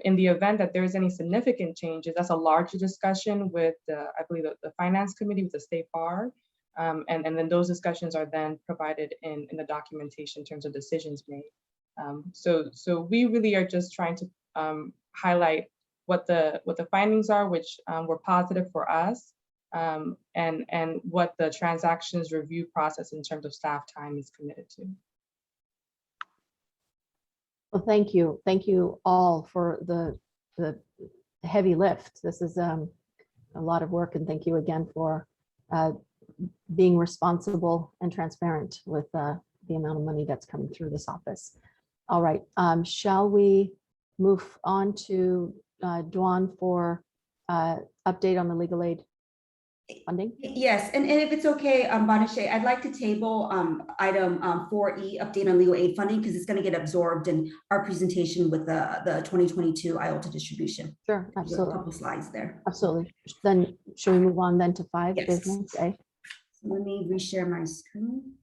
In the event that there's any significant changes, that's a larger discussion with I believe the Finance Committee with the State Bar. And then those discussions are then provided in the documentation in terms of decisions made. So we really are just trying to highlight what the findings are, which were positive for us, and what the transactions review process in terms of staff time is committed to. Well, thank you. Thank you all for the heavy lift. This is a lot of work, and thank you again for being responsible and transparent with the amount of money that's coming through this office. All right, shall we move on to Dawn for update on the legal aid funding? Yes, and if it's okay, Banashe, I'd like to table item 4E, update on legal aid funding, because it's going to get absorbed in our presentation with the 2022 IOLTA distribution. Sure, absolutely. A couple slides there. Absolutely. Then should we move on then to 5, yes. Business A? Let me reshare my screen.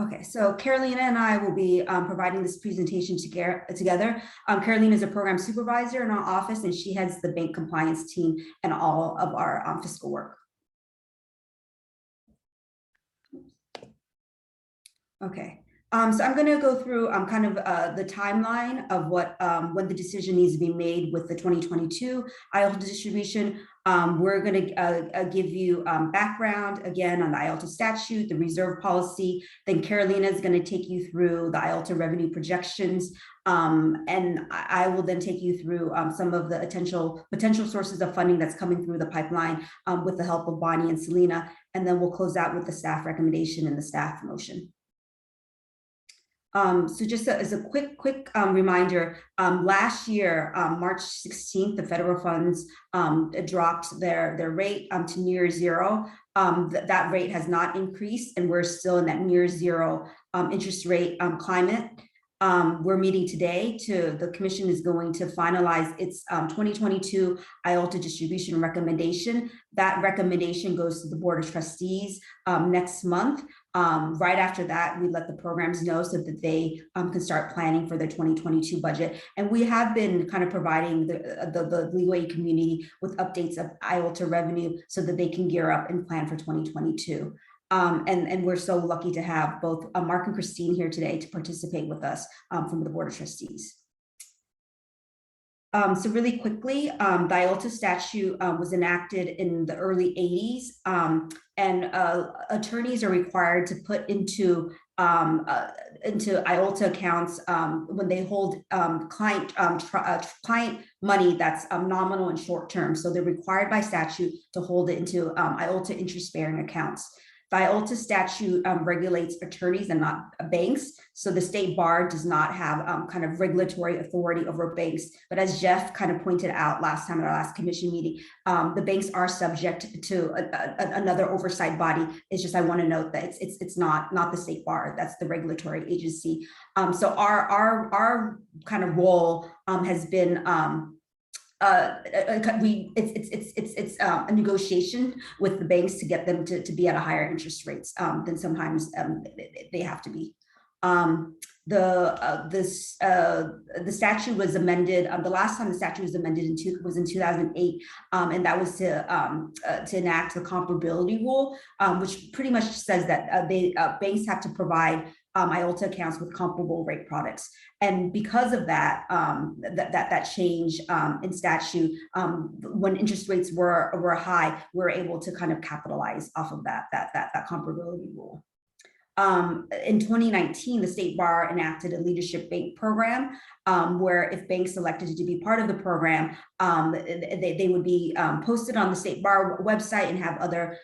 Okay, so Carolina and I will be providing this presentation together. Carolina is a program supervisor in our office, and she heads the bank compliance team and all of our fiscal work. Okay. So I'm going to go through kind of the timeline of what when the decision needs to be made with the 2022 IOLTA distribution. We're going to give you background again on the IOLTA statute, the reserve policy. Then Carolina is going to take you through the IOLTA revenue projections. And I will then take you through some of the potential sources of funding that's coming through the pipeline with the help of Bonnie and Selena. And then we'll close out with the staff recommendation and the staff motion. So just as a quick reminder, last year, March 16th, the federal funds dropped their rate to near zero. That rate has not increased, and we're still in that near zero interest rate climate. We're meeting today the commission is going to finalize its 2022 IOLTA distribution recommendation. That recommendation goes to the Board of Trustees next month. Right after that, we let the programs know so that they can start planning for their 2022 budget. And we have been kind of providing the legal aid community with updates of IOLTA revenue so that they can gear up and plan for 2022. And we're so lucky to have both Mark and Christine here today to participate with us from the Board of Trustees. So really quickly, the IOLTA statute was enacted in the early 80s, and attorneys are required to put into IOLTA accounts when they hold client money that's nominal and short term. So they're required by statute to hold it into IOLTA interest-bearing accounts. The IOLTA statute regulates attorneys and not banks. So the state bar does not have kind of regulatory authority over banks. But as Jeff kind of pointed out last time at our last commission meeting, the banks are subject to another oversight body. It's just, I want to note that it's not the state bar, that's the regulatory agency. So our kind of role has been it's a negotiation with the banks to get them to be at a higher interest rates than sometimes they have to be. The statute was amended. The last time the statute was amended was in 2008, and that was to enact the comparability rule, which pretty much says that banks have to provide IOLTA accounts with comparable rate products. And because of that, that change in statute, when interest rates were high, we were able to kind of capitalize off of that comparability rule. In 2019, the state bar enacted a leadership bank program where if banks elected to be part of the program, they would be posted on the state bar website and have other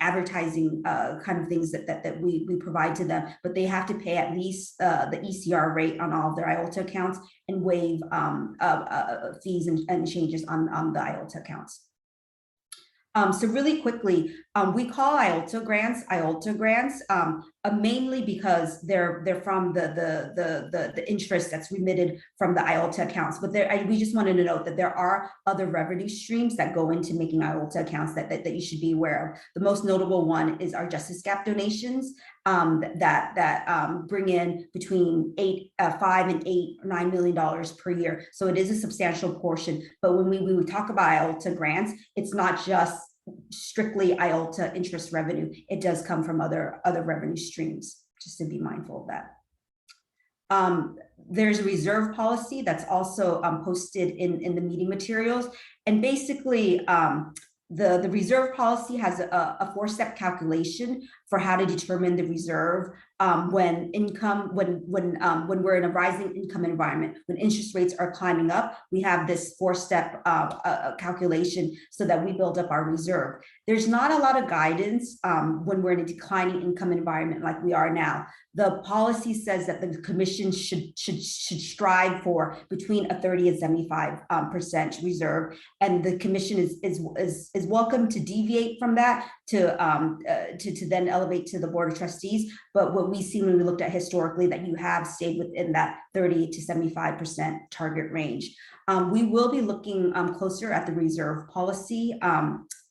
advertising kind of things that we provide to them, but they have to pay at least the ECR rate on all of their IOLTA accounts and waive fees and changes on the IOLTA accounts. So really quickly, we call IOLTA grants mainly because they're from the interest that's remitted from the IOLTA accounts. But we just wanted to note that there are other revenue streams that go into making IOLTA accounts that you should be aware of. The most notable one is our Justice Gap donations that bring in between $5 and $9 million per year. So it is a substantial portion. But when we talk about IOLTA grants, it's not just strictly IOLTA interest revenue. It does come from other revenue streams, just to be mindful of that. There's a reserve policy that's also posted in the meeting materials. And basically, the reserve policy has a 4-step calculation for how to determine the reserve when we're in a rising income environment. When interest rates are climbing up, we have this 4-step calculation so that we build up our reserve. There's not a lot of guidance when we're in a declining income environment like we are now. The policy says that the commission should strive for between a 30 and 75% reserve, and the commission is welcome to deviate from that to then elevate to the Board of Trustees. But what we see when we looked at historically, that you have stayed within that 30 to 75% target range. We will be looking closer at the reserve policy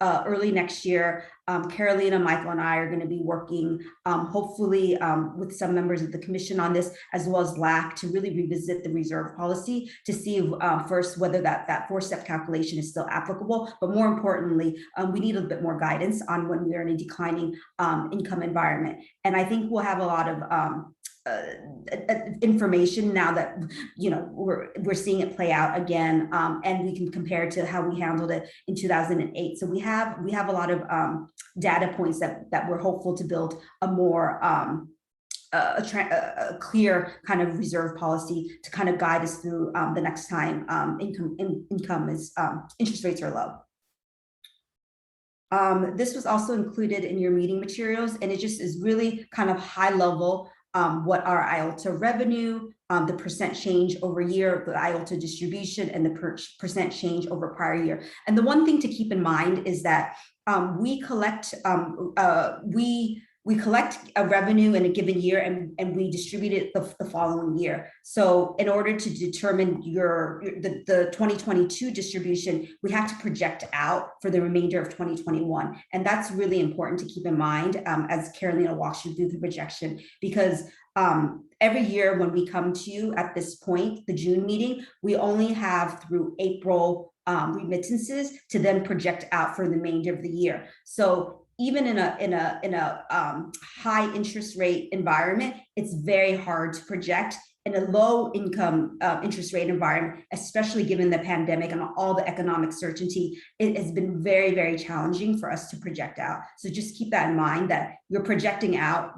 early next year. Carolina, Michael, and I are going to be working hopefully with some members of the commission on this, as well as LAC, to really revisit the reserve policy to see first whether that 4-step calculation is still applicable. But more importantly, we need a bit more guidance on when we are in a declining income environment. And I think we'll have a lot of information now that we're seeing it play out again, and we can compare to how we handled it in 2008. So we have a lot of data points that we're hopeful to build a more a clear kind of reserve policy to kind of guide us through the next time income is interest rates are low. This was also included in your meeting materials, and it just is really kind of high level what our IOLTA revenue, the percent change over year, the IOLTA distribution, and the percent change over prior year. And the one thing to keep in mind is that we collect a revenue in a given year and we distribute it the following year. So in order to determine the 2022 distribution, we have to project out for the remainder of 2021. And that's really important to keep in mind as Carolina walks you through the projection, because every year when we come to you at this point, the June meeting, we only have through April remittances to then project out for the remainder of the year. So even in a high interest rate environment, it's very hard to project in a low income interest rate environment, especially given the pandemic and all the economic uncertainty. It has been very, very challenging for us to project out. So just keep that in mind, that we're projecting out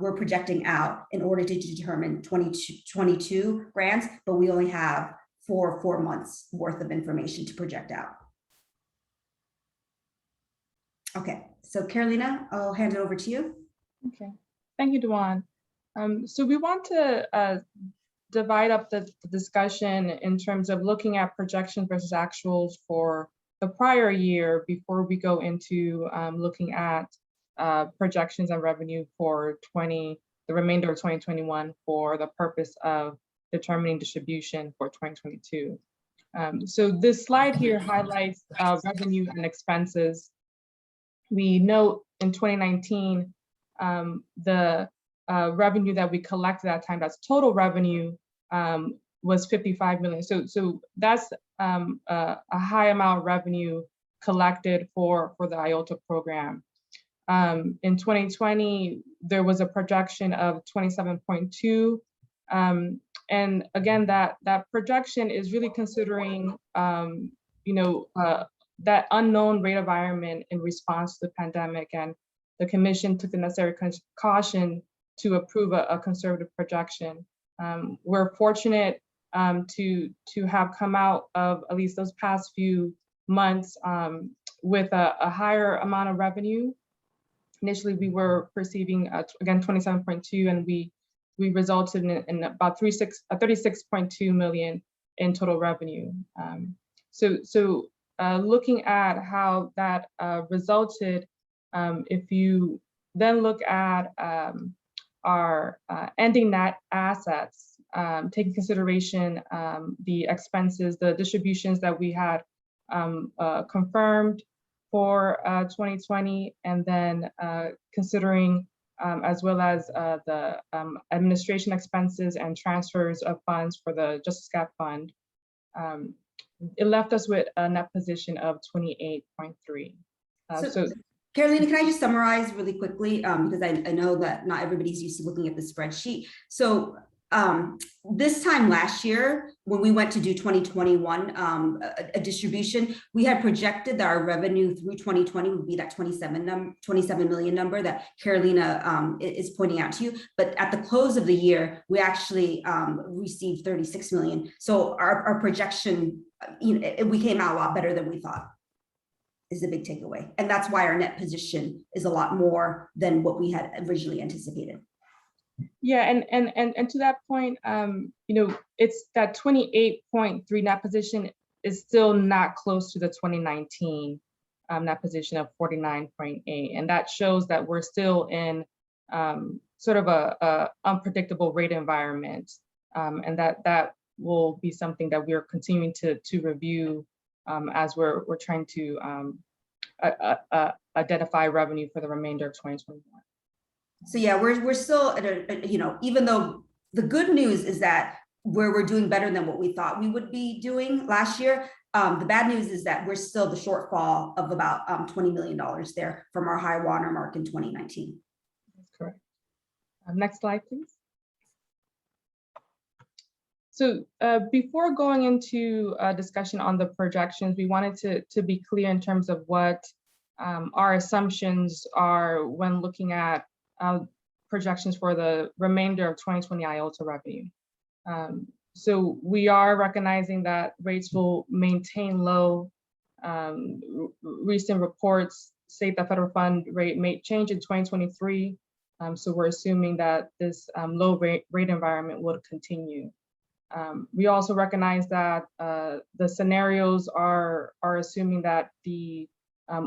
in order to determine 2022 grants, but we only have four months worth of information to project out. Okay, so Carolina, I'll hand it over to you. Okay, thank you, Duan. So we want to divide up the discussion in terms of looking at projections versus actuals for the prior year before we go into looking at projections and revenue for the remainder of 2021 for the purpose of determining distribution for 2022. So this slide here highlights revenue and expenses. We note in 2019, the revenue that we collected at that time, that's total revenue, was 55 million. So that's a high amount of revenue collected for the IOLTA program. In 2020, there was a projection of 27.2. And again, that projection is really considering, that unknown rate environment in response to the pandemic, and the commission took the necessary caution to approve a conservative projection. We're fortunate to have come out of at least those past few months with a higher amount of revenue. Initially, we were perceiving, again, 27.2, and we resulted in about 36.2 million in total revenue. So looking at how that resulted, if you then look at our ending net assets, taking consideration the expenses, the distributions that we had confirmed for 2020, and then considering as well as the administration expenses and transfers of funds for the Justice Gap Fund, it left us with a net position of 28.3. So Carolina, can I just summarize really quickly? Because I know that not everybody's used to looking at the spreadsheet. So this time last year, when we went to do 2021, a distribution, we had projected that our revenue through 2020 would be that 27 million number that Carolina is pointing out to you. But at the close of the year, we actually received 36 million. So our projection, we came out a lot better than we thought, is the big takeaway. And that's why our net position is a lot more than what we had originally anticipated. Yeah, and to that point, it's that 28.3 net position is still not close to the 2019 net position of 49.8, and that shows that we're still in sort of a unpredictable rate environment, and that will be something that we're continuing to review as we're trying to identify revenue for the remainder of 2021. So yeah, we're still at even though the good news is that we're doing better than what we thought we would be doing last year. The bad news is that we're still the shortfall of about $20 million there from our high water mark in 2019. That's correct. Next slide, please. So before going into a discussion on the projections, we wanted to be clear in terms of what our assumptions are when looking at projections for the remainder of 2020 IOLTA revenue. So we are recognizing that rates will maintain low. Recent reports state that federal fund rate may change in 2023. So we're assuming that this low rate environment would continue. We also recognize that the scenarios are assuming that the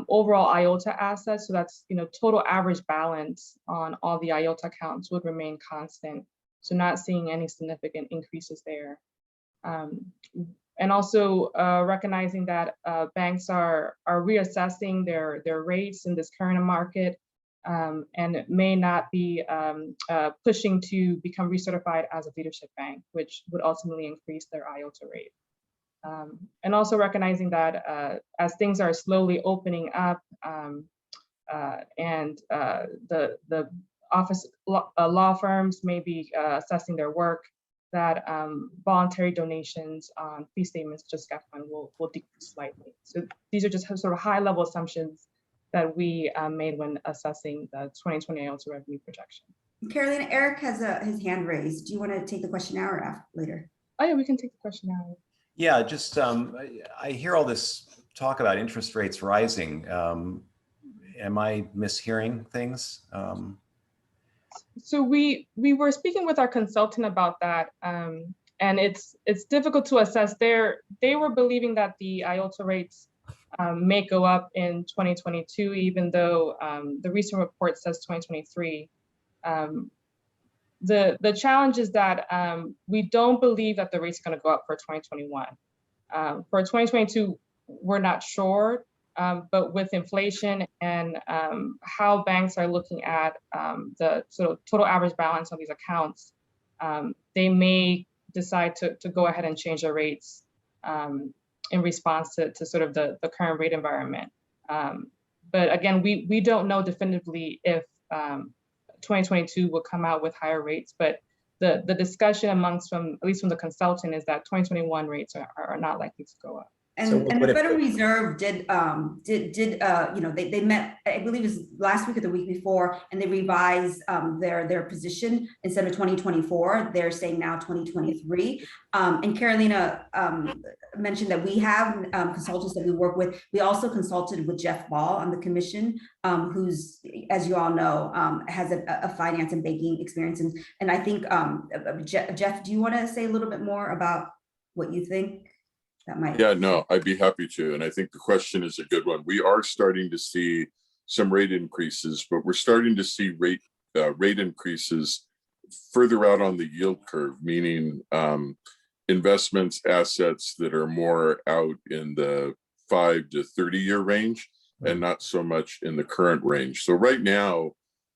overall IOLTA assets, so that's total average balance on all the IOLTA accounts, would remain constant. So not seeing any significant increases there. And also recognizing that banks are reassessing their rates in this current market, and may not be pushing to become recertified as a leadership bank, which would ultimately increase their IOLTA rate. And also recognizing that as things are slowly opening up, the office law firms may be assessing their work, that voluntary donations on fee statements to SCAF fund will decrease slightly. So these are just sort of high level assumptions that we made when assessing the 2020 IOLTA revenue projection. Carolina, Eric has his hand raised. Do you want to take the question now or later? Oh yeah, we can take the question now. Yeah, just I hear all this talk about interest rates rising. Am I mishearing things? So we were speaking with our consultant about that, and it's difficult to assess. They were believing that the IOLTA rates may go up in 2022, even though the recent report says 2023. The challenge is that we don't believe that the rates are going to go up for 2021. For 2022, we're not sure, but with inflation and how banks are looking at the sort of total average balance on these accounts, they may decide to go ahead and change their rates in response to sort of the current rate environment. But again, we don't know definitively if 2022 will come out with higher rates, but the discussion amongst, at least from the consultant, is that 2021 rates are not likely to go up. And, So and the Federal Reserve did you know, they met, I believe it was last week or the week before, and they revised their position. Instead of 2024, they're saying now 2023. And Carolina mentioned that we have consultants that we work with. We also consulted with Jeff Ball on the commission, who's, as you all know, has a finance and banking experience. And I think, Jeff, do you want to say a little bit more about what you think? Yeah, no, I'd be happy to. And I think the question is a good one. We are starting to see some rate increases, but we're starting to see rate increases further out on the yield curve, meaning investments, assets that are more out in the 5 to 30-year range and not so much in the current range. So right now,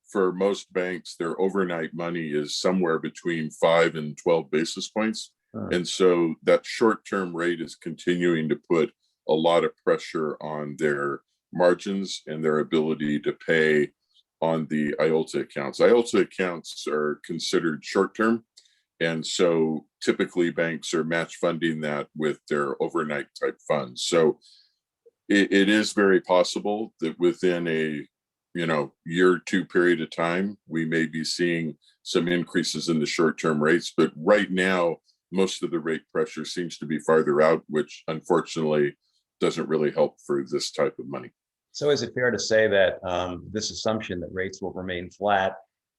for most banks, their overnight money is somewhere between 5 and 12 basis points. And so that short-term rate is continuing to put a lot of pressure on their margins and their ability to pay on the IOLTA accounts. IOLTA accounts are considered short-term. And so typically banks are match funding that with their overnight type funds. So it is very possible that within a year or two period of time, we may be seeing some increases in the short-term rates. But right now, most of the rate pressure seems to be farther out, which unfortunately doesn't really help for this type of money. So is it fair to say that this assumption that rates will remain flat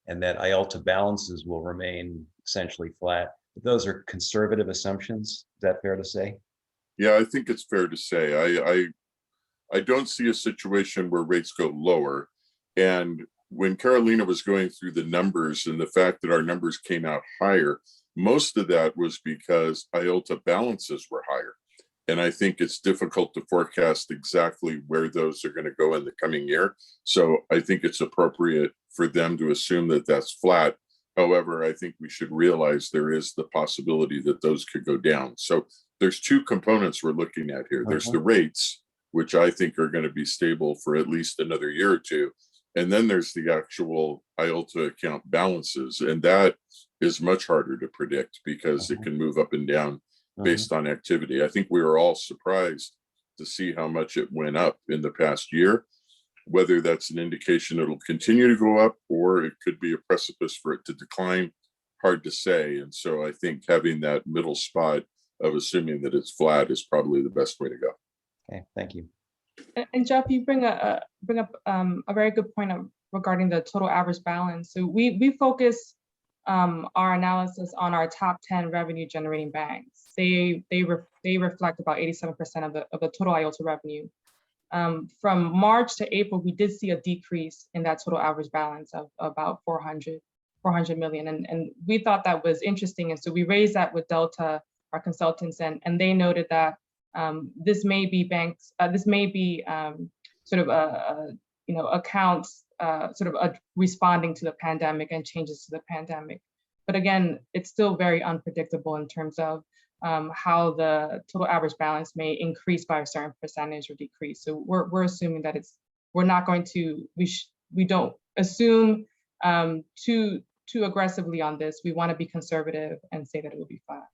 and that IOLTA balances will remain essentially flat, those are conservative assumptions? Is that fair to say? Yeah, I think it's fair to say. I don't see a situation where rates go lower. And when Carolina was going through the numbers and the fact that our numbers came out higher, most of that was because IOLTA balances were higher. And I think it's difficult to forecast exactly where those are going to go in the coming year. So I think it's appropriate for them to assume that that's flat. However, I think we should realize there is the possibility that those could go down. So there's two components we're looking at here. There's the rates, which I think are going to be stable for at least another year or two. And then there's the actual IOLTA account balances. And that is much harder to predict because it can move up and down based on activity. I think we were all surprised to see how much it went up in the past year. Whether that's an indication it'll continue to go up or it could be a precipice for it to decline, hard to say. And so I think having that middle spot of assuming that it's flat is probably the best way to go. Okay, thank you. And Jeff, you bring up a very good point regarding the total average balance. So we focus our analysis on our top 10 revenue generating banks. They reflect about 87% of the total IOLTA revenue. From March to April, we did see a decrease in that total average balance of about 400 million. And we thought that was interesting. And so we raised that with Delta, our consultants, and they noted that this may be banks, this may be sort of accounts responding to the pandemic and changes to the pandemic. But again, it's still very unpredictable in terms of how the total average balance may increase by a certain percentage or decrease. So we're assuming that it's we're not going to, we don't assume too aggressively on this. We want to be conservative and say that it will be flat.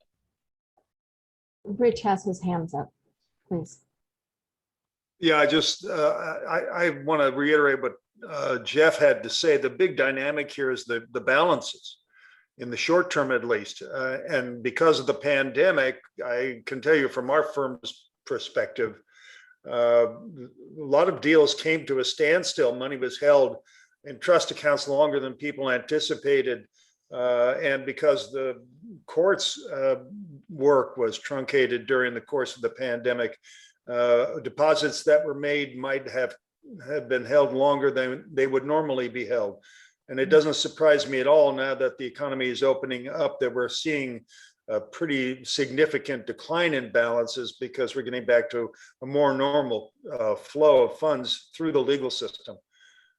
Rich has his hands up, please. Yeah, I want to reiterate what Jeff had to say. The big dynamic here is the balances in the short term, at least. And because of the pandemic, I can tell you from our firm's perspective, a lot of deals came to a standstill. Money was held in trust accounts longer than people anticipated. And because the courts work was truncated during the course of the pandemic, deposits that were made might have been held longer than they would normally be held. And it doesn't surprise me at all now that the economy is opening up that we're seeing a pretty significant decline in balances because we're getting back to a more normal flow of funds through the legal system.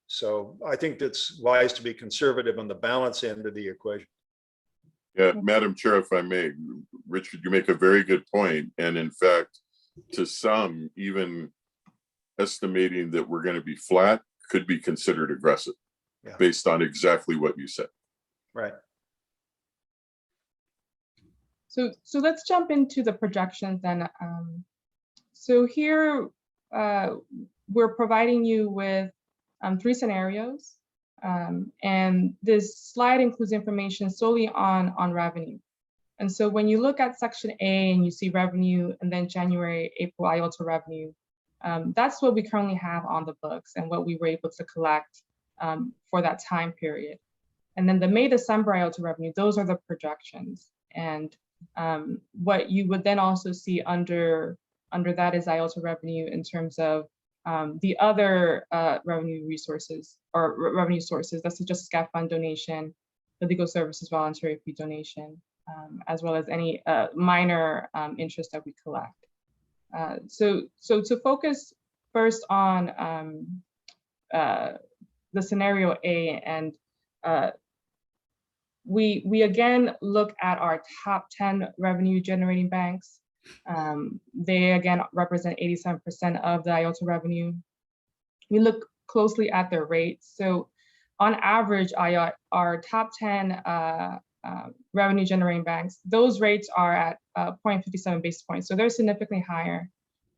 So I think it's wise to be conservative on the balance end of the equation. Yeah, Madam Chair, if I may, Richard, you make a very good point. And in fact, to some, even estimating that we're going to be flat could be considered aggressive based on exactly what you said. Right. So let's jump into the projections then. So here we're providing you with 3 scenarios. And this slide includes information solely on revenue. And so when you look at section A and you see revenue and then January, April IOLTA revenue, that's what we currently have on the books and what we were able to collect for that time period. And then the May, December IOLTA revenue, those are the projections. And what you would then also see under that is IOLTA revenue in terms of the other revenue resources or revenue sources. That's just SCAF fund donation, the legal services voluntary fee donation, as well as any minor interest that we collect. So to focus first on the scenario A, and we again look at our top 10 revenue generating banks. They again represent 87% of the IOLTA revenue. We look closely at their rates. So on average, our top 10 revenue generating banks, those rates are at 0.57 basis points. So they're significantly higher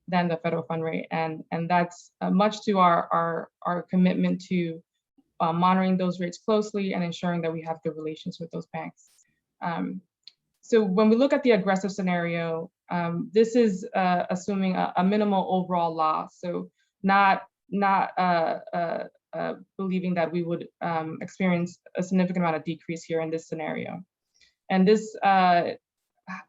than the federal fund rate. And that's much to our commitment to monitoring those rates closely and ensuring that we have good relations with those banks. So when we look at the aggressive scenario, this is assuming a minimal overall loss. So not believing that we would experience a significant amount of decrease here in this scenario. And this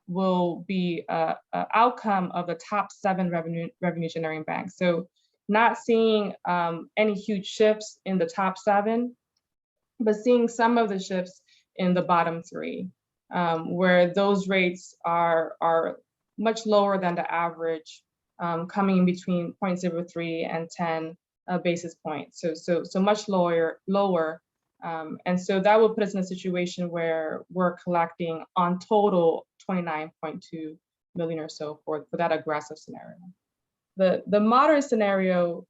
will be an outcome of the top 7 revenue generating banks. So not seeing any huge shifts in the top 7, but seeing some of the shifts in the bottom 3, where those rates are much lower than the average, coming in between 0.03 and 10 basis points. So much lower. And so that will put us in a situation where we're collecting on total 29.2 million or so for that aggressive scenario. The moderate scenario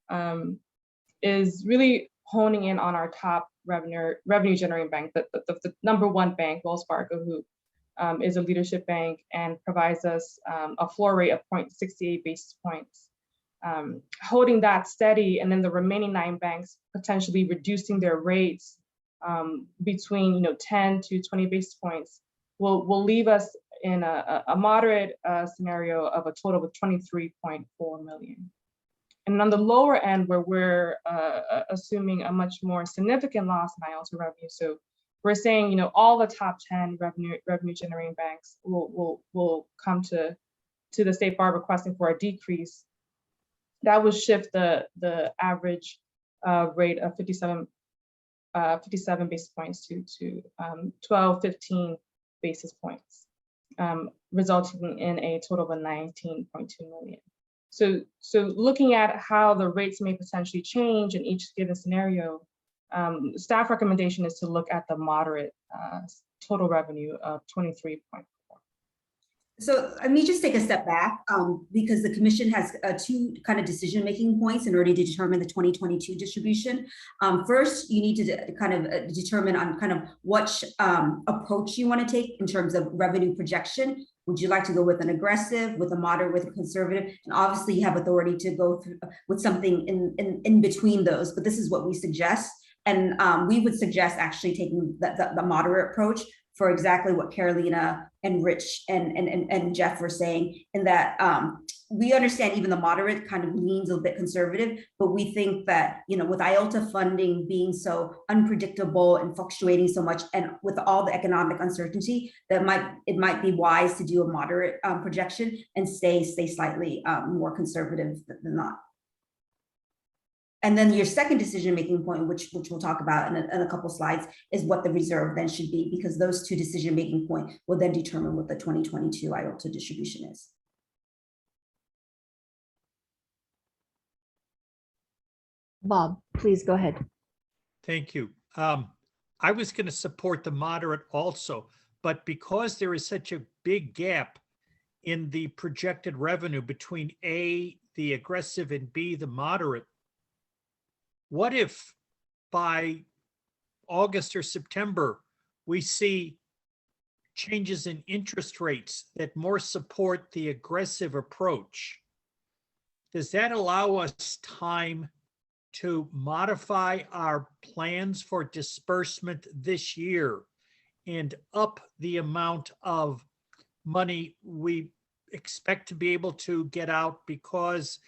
is really honing in on our top revenue generating bank, the number 1 bank, Wells Fargo, who is a leadership bank and provides us a floor rate of 0.68 basis points. Holding that steady, and then the remaining 9 banks potentially reducing their rates between 10 to 20 basis points will leave us in a moderate scenario of a total of 23.4 million. And on the lower end, where we're assuming a much more significant loss in IOLTA revenue, so we're saying all the top 10 revenue generating banks will come to the State Bar requesting for a decrease. That would shift the average rate of 57 basis points to 12-15 basis points, resulting in a total of 19.2 million. So looking at how the rates may potentially change in each given scenario, staff recommendation is to look at the moderate total revenue of 23.4. So let me just take a step back because the commission has two kind of decision-making points in order to determine the 2022 distribution. First, you need to kind of determine on kind of what approach you want to take in terms of revenue projection. Would you like to go with an aggressive, with a moderate, with a conservative? And obviously you have authority to go through with something in between those, but this is what we suggest. And we would suggest actually taking the moderate approach for exactly what Carolina and Rich and Jeff were saying, in that we understand even the moderate kind of leans a bit conservative, but we think that, you know, with IOLTA funding being so unpredictable and fluctuating so much, and with all the economic uncertainty, that it might be wise to do a moderate projection and stay slightly more conservative than not. And then your second decision-making point, which we'll talk about in a couple slides, is what the reserve then should be, because those two decision-making points will then determine what the 2022 IOLTA distribution is. Bob, please go ahead. Thank you. I was going to support the moderate also, but because there is such a big gap in the projected revenue between A, the aggressive, and B, the moderate, what if by August or September, we see changes in interest rates that more support the aggressive approach? Does that allow us time to modify our plans for disbursement this year and up the amount of money we expect to be able to get out because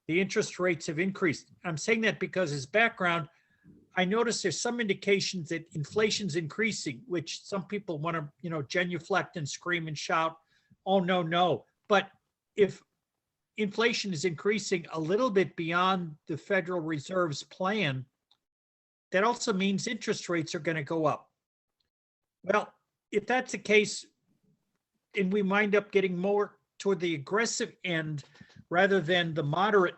the interest rates have increased? I'm saying that because as background, I notice there's some indications that inflation's increasing, which some people want to, you know, genuflect and scream and shout, oh, no, no. But if inflation is increasing a little bit beyond the Federal Reserve's plan, that also means interest rates are going to go up. Well, if that's the case, and we wind up getting more toward the aggressive end rather than the moderate,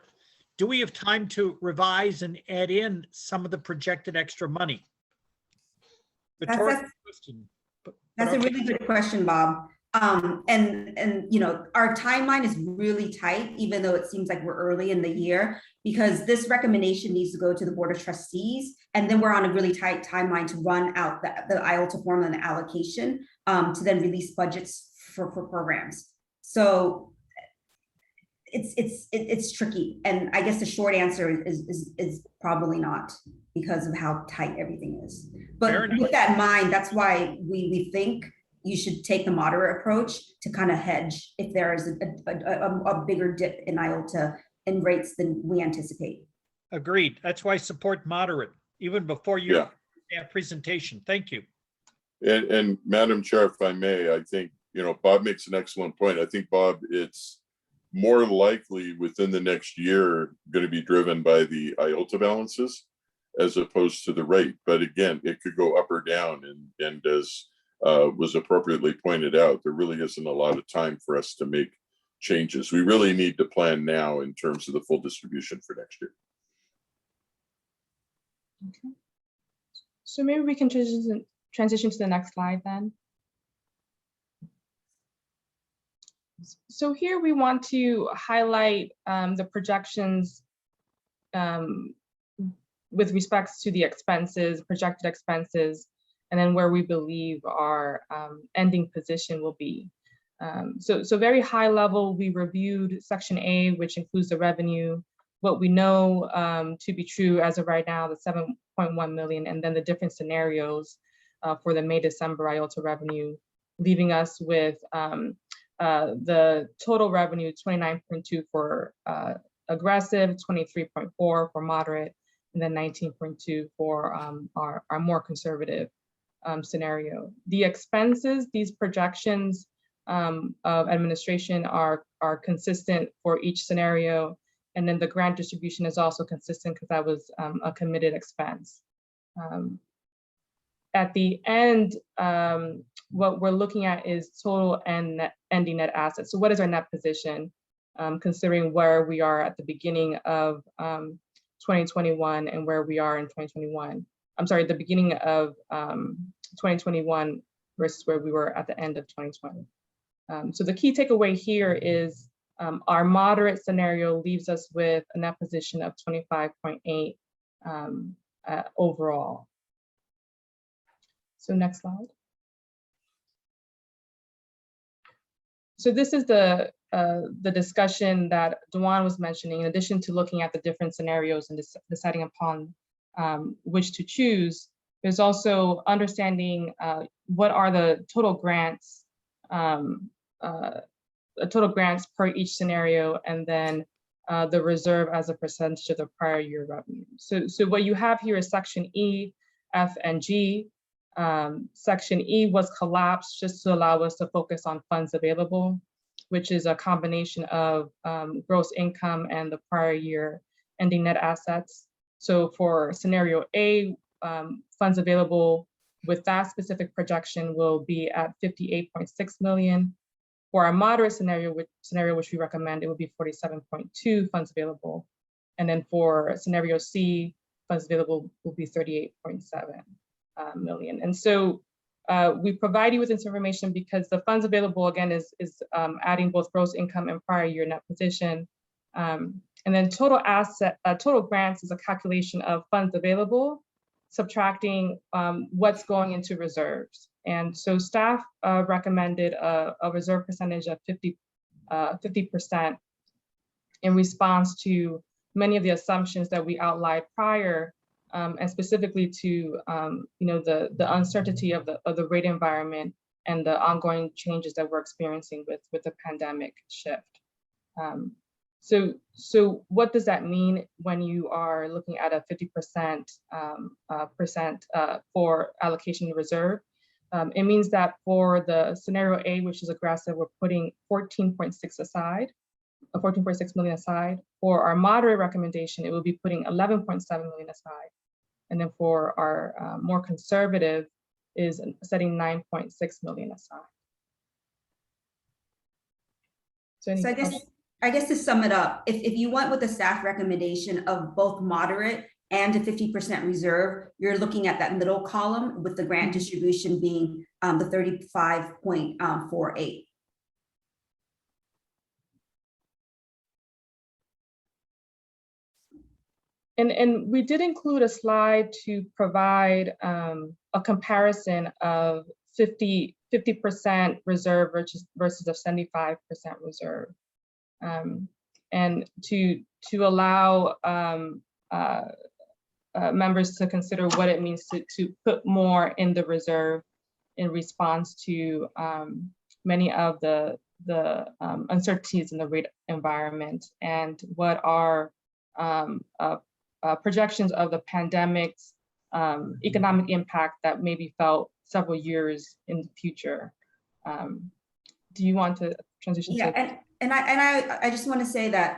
do we have time to revise and add in some of the projected extra money? Rhetorical question. That's a really good question, Bob. And you know, our timeline is really tight, even though it seems like we're early in the year, because this recommendation needs to go to the Board of Trustees, and then we're on a really tight timeline to run out the IOLTA formula and allocation to then release budgets for programs. So it's tricky, and I guess the short answer is probably not, because of how tight everything is. But with that in mind, that's why we think you should take the moderate approach to kind of hedge if there is a bigger dip in IOLTA and rates than we anticipate. Agreed. That's why I support moderate, even before you have presentation. Thank you. And Madam Chair, if I may, I think, you know, Bob makes an excellent point. I think, Bob, it's more likely within the next year going to be driven by the IOLTA balances as opposed to the rate. But again, it could go up or down. And as was appropriately pointed out, there really isn't a lot of time for us to make changes. We really need to plan now in terms of the full distribution for next year. Okay. So maybe we can transition to the next slide then. So here we want to highlight the projections with respects to the expenses, projected expenses, and then where we believe our ending position will be. So very high level, we reviewed section A, which includes the revenue, what we know to be true as of right now, the 7.1 million, and then the different scenarios for the May-December IOLTA revenue, leaving us with the total revenue 29.2 for aggressive, 23.4 for moderate, and then 19.2 for our more conservative scenario. The expenses, these projections of administration are consistent for each scenario, and then the grant distribution is also consistent because that was a committed expense. At the end, what we're looking at is total and ending net assets. So what is our net position, considering where we are at the beginning of 2021 and where we are in 2021? I'm sorry, the beginning of 2021 versus where we were at the end of 2020. So the key takeaway here is our moderate scenario leaves us with a net position of 25.8 overall. So next slide. So this is the discussion that Dewan was mentioning. In addition to looking at the different scenarios and deciding upon which to choose, there's also understanding what are the total grants, per each scenario, and then the reserve as a percentage of the prior year revenue. So what you have here is section E, F, and G. Section E was collapsed just to allow us to focus on funds available, which is a combination of gross income and the prior year ending net assets. So for scenario A, funds available with that specific projection will be at 58.6 million. For our moderate scenario which we recommend, it would be 47.2 funds available. And then for scenario C, funds available will be 38.7 million. And so we provide you with this information because the funds available, again, is adding both gross income and prior year net position. And then total grants is a calculation of funds available, subtracting what's going into reserves. And so staff recommended a reserve percentage of 50% in response to many of the assumptions that we outlined prior, and specifically to the uncertainty of the rate environment and the ongoing changes that we're experiencing with the pandemic shift. So what does that mean when you are looking at a 50% for allocation to reserve? It means that for the scenario A, which is aggressive, we're putting 14.6 million aside. For our moderate recommendation, it will be putting 11.7 million aside. And then for our more conservative is setting 9.6 million aside. So I guess to sum it up, if you went with the staff recommendation of both moderate and a 50% reserve, you're looking at that middle column with the grant distribution being the 35.48. And we did include a slide to provide a comparison of 50% reserve versus a 75% reserve. And to allow members to consider what it means to put more in the reserve in response to many of the uncertainties in the rate environment, and what are projections of the pandemic's economic impact that may be felt several years in the future. Do you want to transition to? And I just want to say that,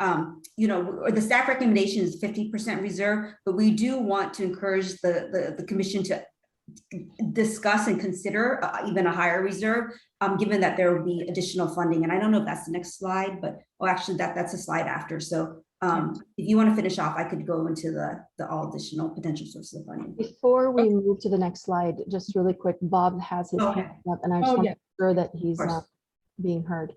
the staff recommendation is 50% reserve, but we do want to encourage the commission to discuss and consider even a higher reserve, given that there will be additional funding. And I don't know if that's the next slide, but actually that's a slide after. So if you want to finish off, I could go into the all additional potential sources of funding. Before we move to the next slide, just really quick, Bob has his hand up, and I just want to make sure that he's being heard.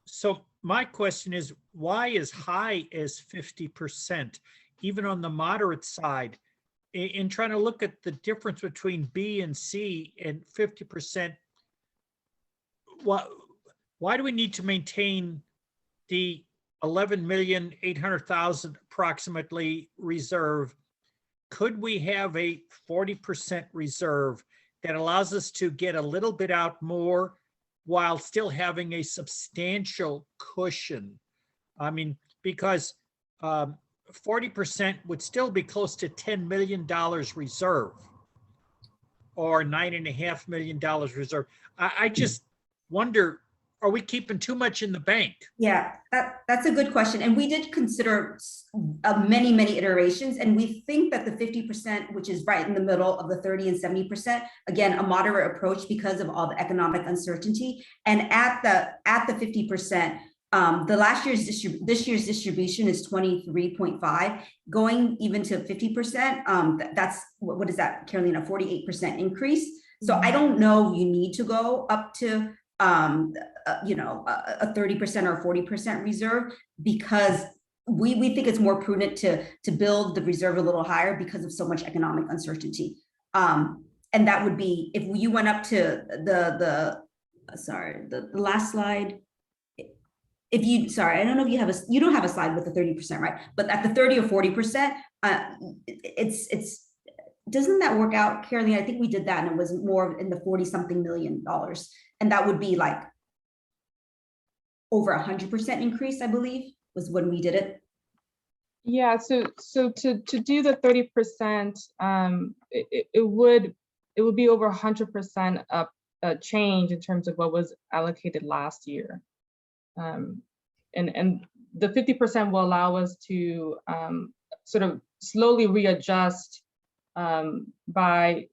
So my question is, why as high as 50%, even on the moderate side, in trying to look at the difference between B and C and 50%, why do we need to maintain the 11,800,000 approximately reserve? Could we have a 40% reserve that allows us to get a little bit out more while still having a substantial cushion? I mean, because 40% would still be close to $10 million reserve, or $9.5 million reserve. I just wonder, are we keeping too much in the bank? Yeah, that's a good question. And we did consider many, many iterations. And we think that the 50%, which is right in the middle of the 30 and 70%, again, a moderate approach because of all the economic uncertainty. And at the 50%, this year's distribution is 23.5. Going even to 50%, that's, what is that, Carolina, 48% increase. So I don't know if you need to go up to a 30% or 40% reserve, because we think it's more prudent to build the reserve a little higher because of so much economic uncertainty. And that would be if you went up to the last slide. I don't know if you don't have a slide with the 30%, right? But at the 30 or 40%, doesn't that work out, Caroline? I think we did that and it was more in the 40-something million dollars. And that would be like over 100% increase, I believe, was when we did it. Yeah, so to do the 30%, it would be over 100% up a change in terms of what was allocated last year. And the 50% will allow us to sort of slowly readjust by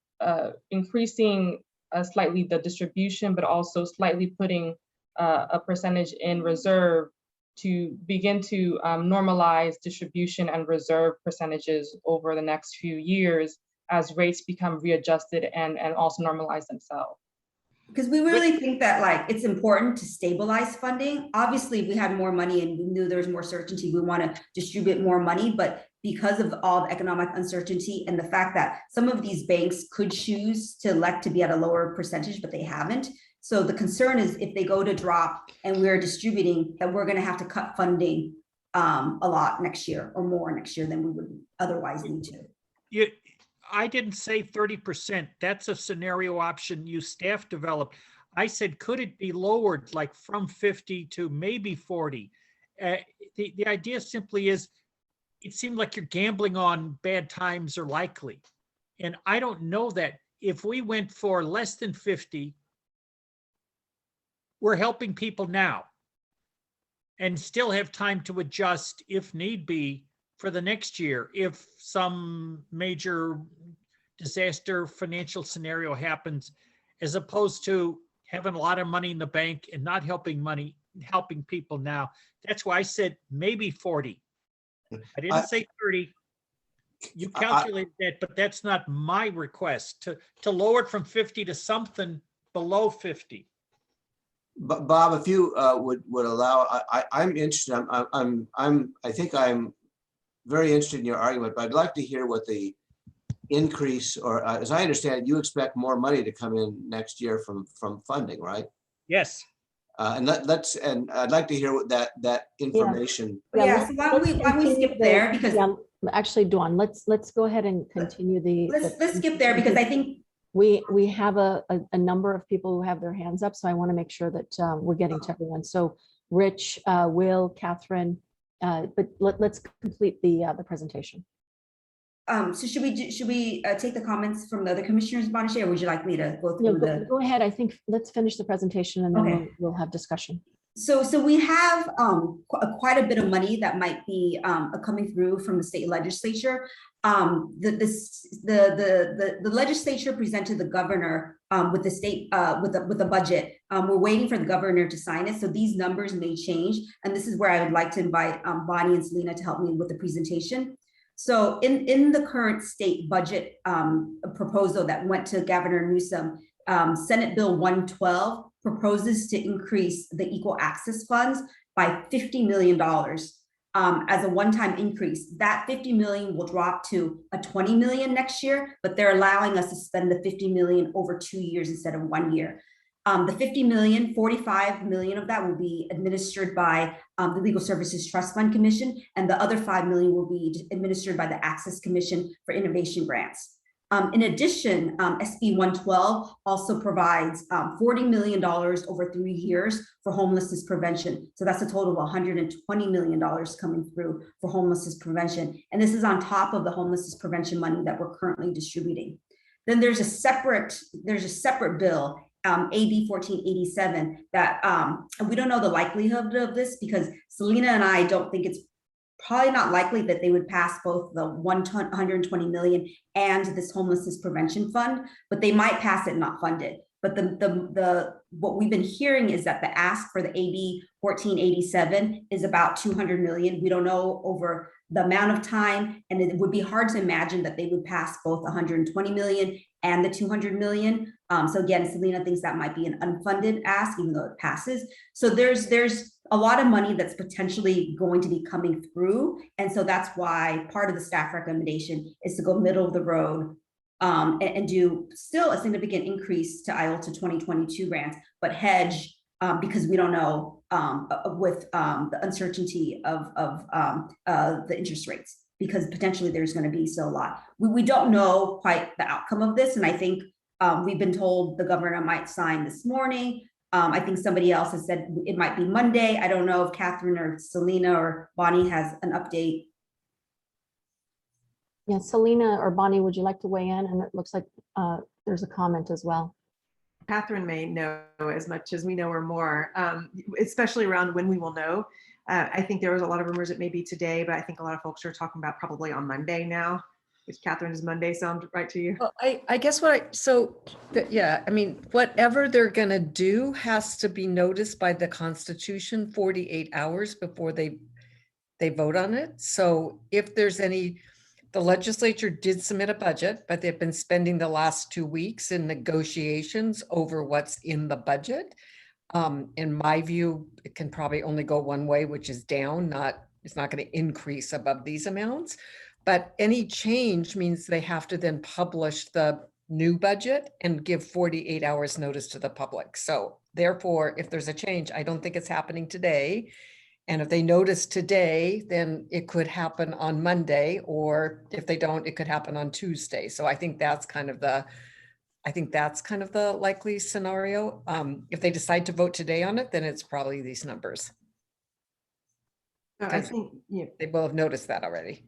increasing slightly the distribution, but also slightly putting a percentage in reserve to begin to normalize distribution and reserve percentages over the next few years as rates become readjusted and also normalize themselves. Because we really think that like it's important to stabilize funding. Obviously, if we had more money and we knew there was more certainty, we want to distribute more money. But because of all the economic uncertainty and the fact that some of these banks could choose to elect to be at a lower percentage, but they haven't. So the concern is if they go to drop and we're distributing, that we're going to have to cut funding a lot next year or more next year than we would otherwise need to. I didn't say 30%. That's a scenario option you staff developed. I said, could it be lowered like from 50 to maybe 40? The idea simply is, it seemed like you're gambling on bad times are likely. And I don't know that if we went for less than 50, we're helping people now and still have time to adjust if need be for the next year. If some major disaster financial scenario happens, as opposed to having a lot of money in the bank and not helping people now. That's why I said maybe 40. I didn't say 30. You calculated that, but that's not my request to lower it from 50 to something below 50. But Bob, if you would allow, I'm interested. I think I'm very interested in your argument, but I'd like to hear what the increase, or as I understand it, you expect more money to come in next year from funding, right? Yes. And I'd like to hear what that information. Yeah. So why don't we skip there, because actually, Dawn, let's go ahead and continue let's skip there, because I think we have a number of people who have their hands up, so I want to make sure that we're getting to everyone. So Rich, Will, Catherine, but let's complete the presentation. So should we take the comments from the other commissioners, Bonachet, or would you like me to go through Go ahead. I think let's finish the presentation and then we'll have discussion. So we have quite a bit of money that might be coming through from the state legislature. The legislature presented the governor with the state with a budget. We're waiting for the governor to sign it, so these numbers may change. And this is where I would like to invite Bonnie and Selena to help me with the presentation. So in the current state budget proposal that went to Governor Newsom, Senate Bill 112 proposes to increase the equal access funds by $50 million as a one-time increase. That $50 million will drop to a $20 million next year, but they're allowing us to spend the $50 million over 2 years instead of 1 year. The $50 million, $45 million of that will be administered by the Legal Services Trust Fund Commission, and the other $5 million will be administered by the Access Commission for Innovation Grants. In addition, SB 112 also provides $40 million over 3 years for homelessness prevention. So that's a total of $120 million coming through for homelessness prevention. And this is on top of the homelessness prevention money that we're currently distributing. Then there's a separate bill, AB 1487, that we don't know the likelihood of this, because Selena and I don't think it's probably not likely that they would pass both the 120 million and this homelessness prevention fund, but they might pass it and not fund it. But what we've been hearing is that the ask for the AB 1487 is about 200 million. We don't know over the amount of time, and it would be hard to imagine that they would pass both 120 million and the 200 million. So again, Selena thinks that might be an unfunded ask, even though it passes. So there's a lot of money that's potentially going to be coming through. And so that's why part of the staff recommendation is to go middle of the road and do still a significant increase to IOLTA 2022 grants, but hedge because we don't know with the uncertainty of the interest rates, because potentially there's going to be still a lot. We don't know quite the outcome of this. And I think we've been told the governor might sign this morning. I think somebody else has said it might be Monday. I don't know if Catherine or Selena or Bonnie has an update. Yeah, Selena or Bonnie, would you like to weigh in? And it looks like there's a comment as well. Catherine may know as much as we know or more, especially around when we will know. I think there was a lot of rumors it may be today, but I think a lot of folks are talking about probably on Monday now. Catherine, does Monday sound right to you? Well, I guess yeah, I mean, whatever they're gonna do has to be noticed by the Constitution 48 hours before they vote on it. So if there's any, the legislature did submit a budget, but they've been spending the last 2 weeks in negotiations over what's in the budget. In my view, it can probably only go one way, which is down, it's not going to increase above these amounts. But any change means they have to then publish the new budget and give 48 hours notice to the public. So therefore, if there's a change, I don't think it's happening today. And if they notice today, then it could happen on Monday, or if they don't, it could happen on Tuesday. So I think that's kind of the likely scenario. If they decide to vote today on it, then it's probably these numbers. I think they will have noticed that already.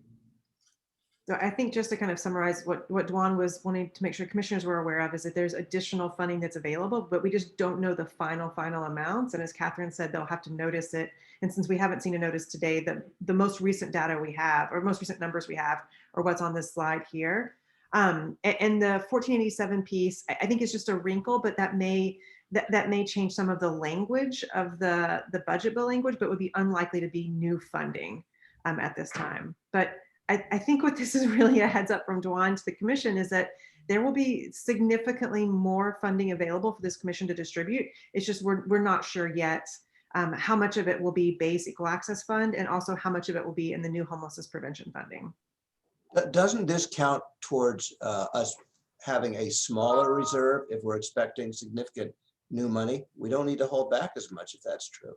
So I think just to kind of summarize what Dwan was wanting to make sure commissioners were aware of is that there's additional funding that's available, but we just don't know the final amounts. And as Catherine said, they'll have to notice it. And since we haven't seen a notice today, the most recent data we have, or most recent numbers we have, are what's on this slide here. And the 1487 piece, I think is just a wrinkle, but that may change some of the language of the budget bill language, but would be unlikely to be new funding at this time. But I think what this is really a heads up from Dwan to the commission is that there will be significantly more funding available for this commission to distribute. It's just we're not sure yet how much of it will be base equal access fund and also how much of it will be in the new homelessness prevention funding. Doesn't this count towards us having a smaller reserve if we're expecting significant new money? We don't need to hold back as much if that's true.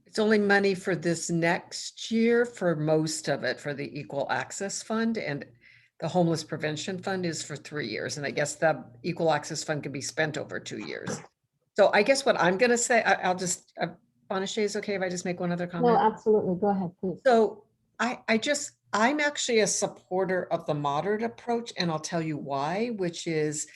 It's only money for this next year for most of it for the Equal Access Fund, and the Homeless Prevention Fund is for 3 years. And I guess the Equal Access Fund can be spent over 2 years. So I guess what I'm going to say, I'll just, Bonachet, is okay if I just make one other comment? No, absolutely. Go ahead, please. So I'm actually a supporter of the moderate approach, and I'll tell you why, which is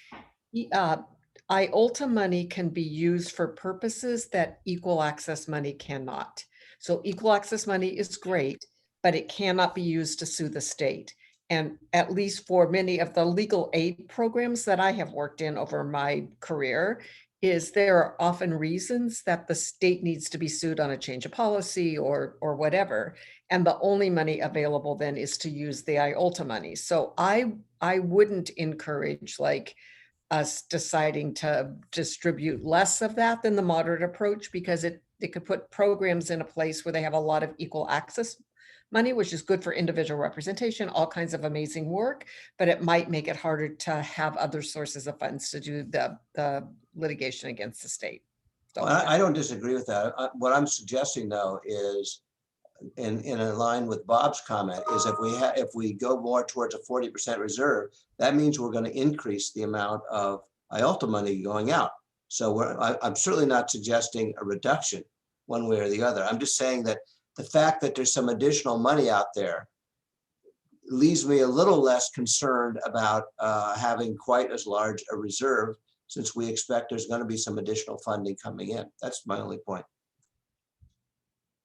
IOLTA money can be used for purposes that equal access money cannot. So equal access money is great, but it cannot be used to sue the state. And at least for many of the legal aid programs that I have worked in over my career, is there are often reasons that the state needs to be sued on a change of policy or whatever. And the only money available then is to use the IOLTA money. So I wouldn't encourage like us deciding to distribute less of that than the moderate approach, because it could put programs in a place where they have a lot of equal access money, which is good for individual representation, all kinds of amazing work, but it might make it harder to have other sources of funds to do the litigation against the state. So, well, I don't disagree with that. What I'm suggesting though is, in line with Bob's comment, is if we go more towards a 40% reserve, that means we're going to increase the amount of IOLTA money going out. So I'm certainly not suggesting a reduction one way or the other. I'm just saying that the fact that there's some additional money out there leaves me a little less concerned about having quite as large a reserve, since we expect there's going to be some additional funding coming in. That's my only point.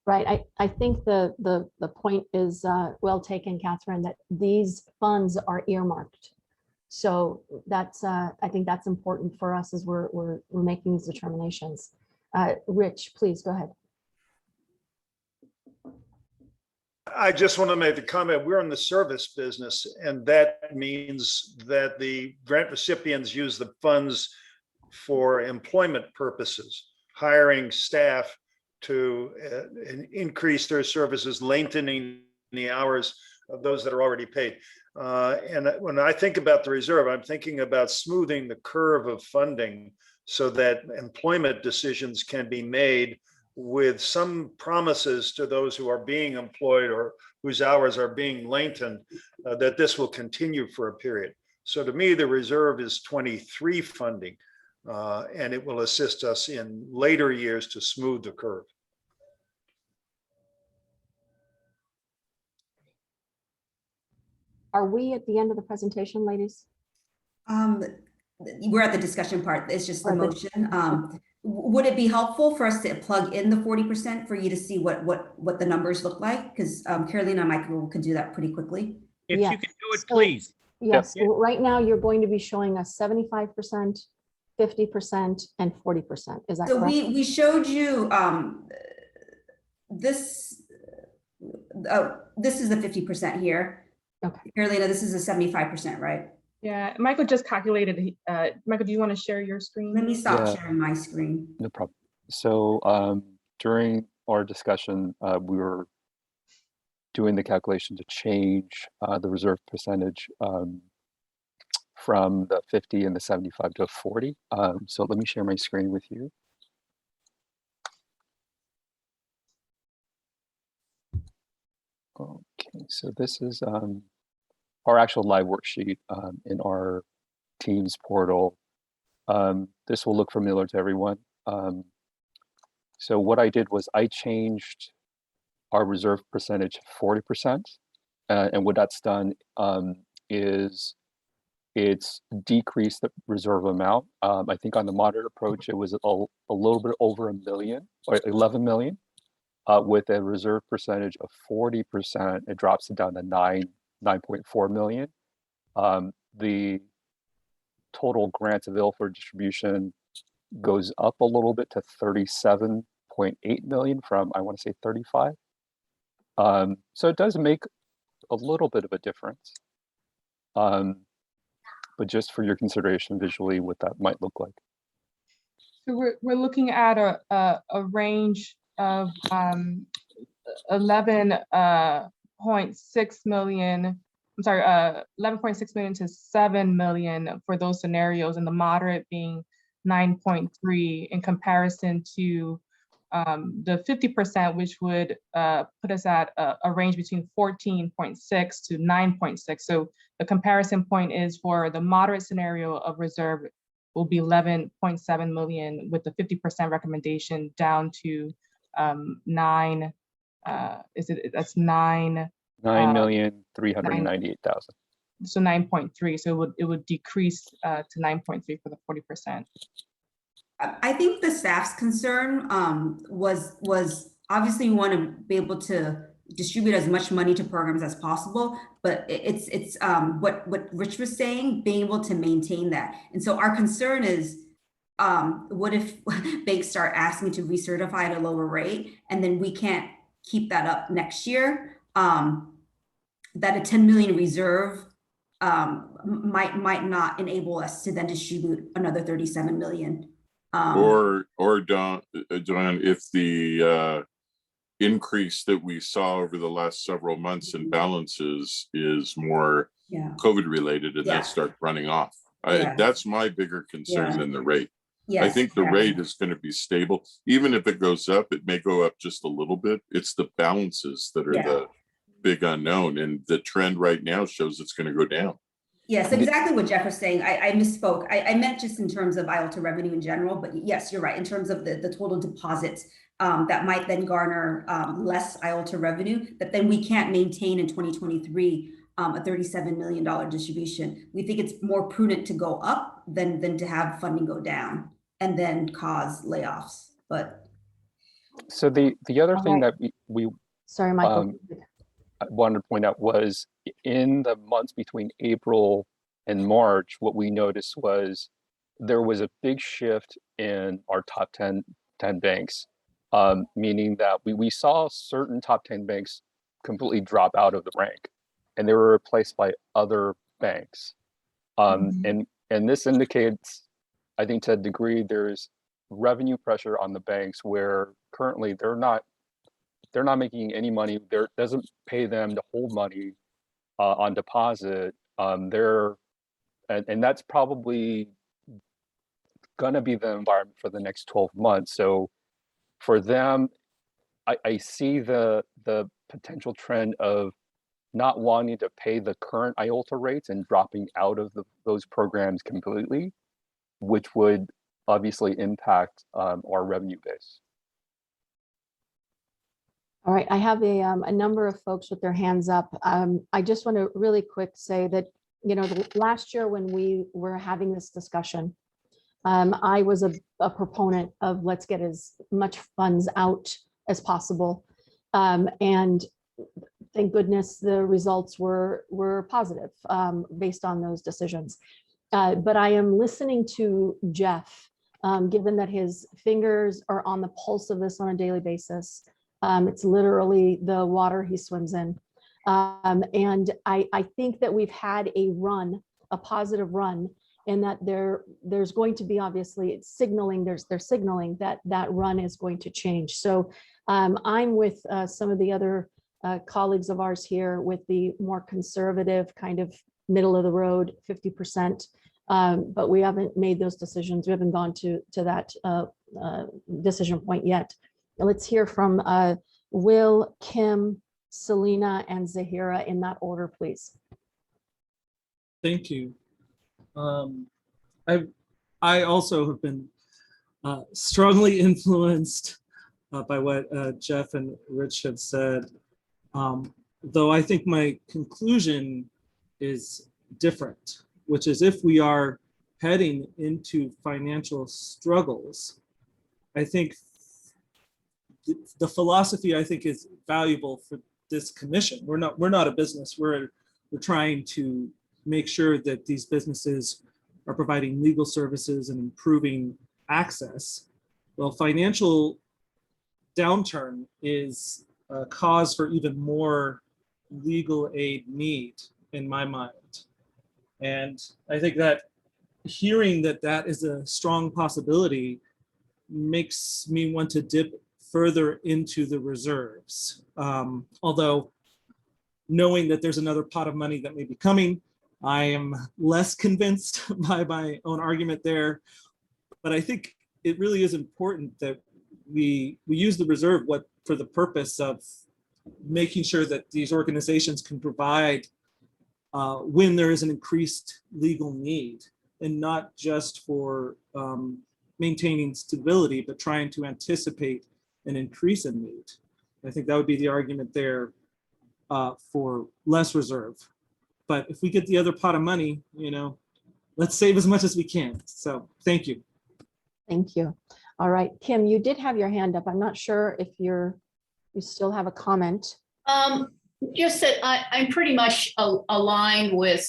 Right. I think the point is well taken, Catherine, that these funds are earmarked. So that's, I think that's important for us as we're making these determinations. Rich, please go ahead. I just want to make the comment, we're in the service business, and that means that the grant recipients use the funds for employment purposes, hiring staff to increase their services, lengthening the hours of those that are already paid. And when I think about the reserve, I'm thinking about smoothing the curve of funding so that employment decisions can be made with some promises to those who are being employed or whose hours are being lengthened, that this will continue for a period. So to me, the reserve is 23 funding, and it will assist us in later years to smooth the curve. Are we at the end of the presentation, ladies? We're at the discussion part. It's just the motion. Would it be helpful for us to plug in the 40% for you to see what the numbers look like? Because Carolina and Michael could do that pretty quickly. If Yes. you could do it, please. Yes, Yep. right now you're going to be showing us 75%, 50%, and 40%. Is that So correct? we showed you this. This is the 50% here. Okay. Carolina, this is a 75%, right? Yeah, Michael just calculated. Michael, do you want to share your screen? Let me stop Yeah. sharing my screen. No problem. So during our discussion, we were doing the calculation to change the reserve percentage from the 50 and the 75 to 40. So let me share my screen with you. Okay, so this is our actual live worksheet in our Teams portal. This will look familiar to everyone. So what I did was I changed our reserve percentage to 40%. And what that's done is it's decreased the reserve amount. I think on the moderate approach, it was a little bit over $1 million or 11 million. With a reserve percentage of 40%, it drops it down to 9.4 million. The total grants available for distribution goes up a little bit to 37.8 million from, I want to say, 35. So it does make a little bit of a difference. But just for your consideration visually, what that might look like. So we're looking at a range of 11.6 million. I'm sorry, 11.6 million to 7 million for those scenarios, and the moderate being 9.3 in comparison to the 50%, which would put us at a range between 14.6 to 9.6. So the comparison point is for the moderate scenario of reserve will be 11.7 million with the 50% recommendation down to 9. That's 9. 9,398,000. So 9.3. So it would decrease to 9.3 for the 40%. I think the staff's concern was obviously we want to be able to distribute as much money to programs as possible, but it's what Rich was saying, being able to maintain that. And so our concern is, what if banks start asking to recertify at a lower rate, and then we can't keep that up next year? That a 10 million reserve might not enable us to then distribute another 37 million. Or Don, if the increase that we saw over the last several months in balances is more COVID related and that starts running off. That's my bigger concern than the rate. I think the rate is going to be stable. Even if it goes up, it may go up just a little bit. It's the balances that are the big unknown, and the trend right now shows it's going to go down. Yes, exactly what Jeff was saying. I misspoke. I meant just in terms of IOLTA revenue in general, but yes, you're right. In terms of the total deposits, that might then garner less IOLTA revenue that then we can't maintain in 2023, a $37 million distribution. We think it's more prudent to go up than to have funding go down and then cause layoffs. But so the other thing that we sorry, Michael. I wanted to point out was in the months between April in March, what we noticed was there was a big shift in our top 10 banks, meaning that we saw certain top 10 banks completely drop out of the rank, and they were replaced by other banks. And this indicates, I think, to a degree, there's revenue pressure on the banks where currently they're not making any money. There doesn't pay them to hold money on deposit. And that's probably gonna be the environment for the next 12 months. So for them, I see the potential trend of not wanting to pay the current IOLTA rates and dropping out of those programs completely, which would obviously impact our revenue base. All right, I have a number of folks with their hands up. I just want to really quick say that, last year when we were having this discussion, I was a proponent of let's get as much funds out as possible. And thank goodness the results were positive based on those decisions. But I am listening to Jeff, given that his fingers are on the pulse of this on a daily basis. It's literally the water he swims in. And I think that we've had a positive run, and that there's going to be, obviously, it's signaling, they're signaling that run is going to change. So I'm with some of the other colleagues of ours here with the more conservative kind of middle of the road, 50%. But we haven't made those decisions. We haven't gone to that decision point yet. Let's hear from Will, Kim, Selena, and Zahira in that order, please. Thank you. I also have been strongly influenced by what Jeff and Rich have said, though I think my conclusion is different, which is if we are heading into financial struggles, I think the philosophy, I think, is valuable for this commission. We're not a business. We're trying to make sure that these businesses are providing legal services and improving access. Well, financial downturn is a cause for even more legal aid need in my mind. And I think that hearing that is a strong possibility makes me want to dip further into the reserves. Although knowing that there's another pot of money that may be coming, I am less convinced by my own argument there. But I think it really is important that we use the reserve for the purpose of making sure that these organizations can provide when there is an increased legal need, and not just for maintaining stability, but trying to anticipate an increase in need. I think that would be the argument there for less reserve. But if we get the other pot of money, let's save as much as we can. So thank you. Thank you. All right, Kim, you did have your hand up. I'm not sure if you still have a comment. Just that I'm pretty much aligned with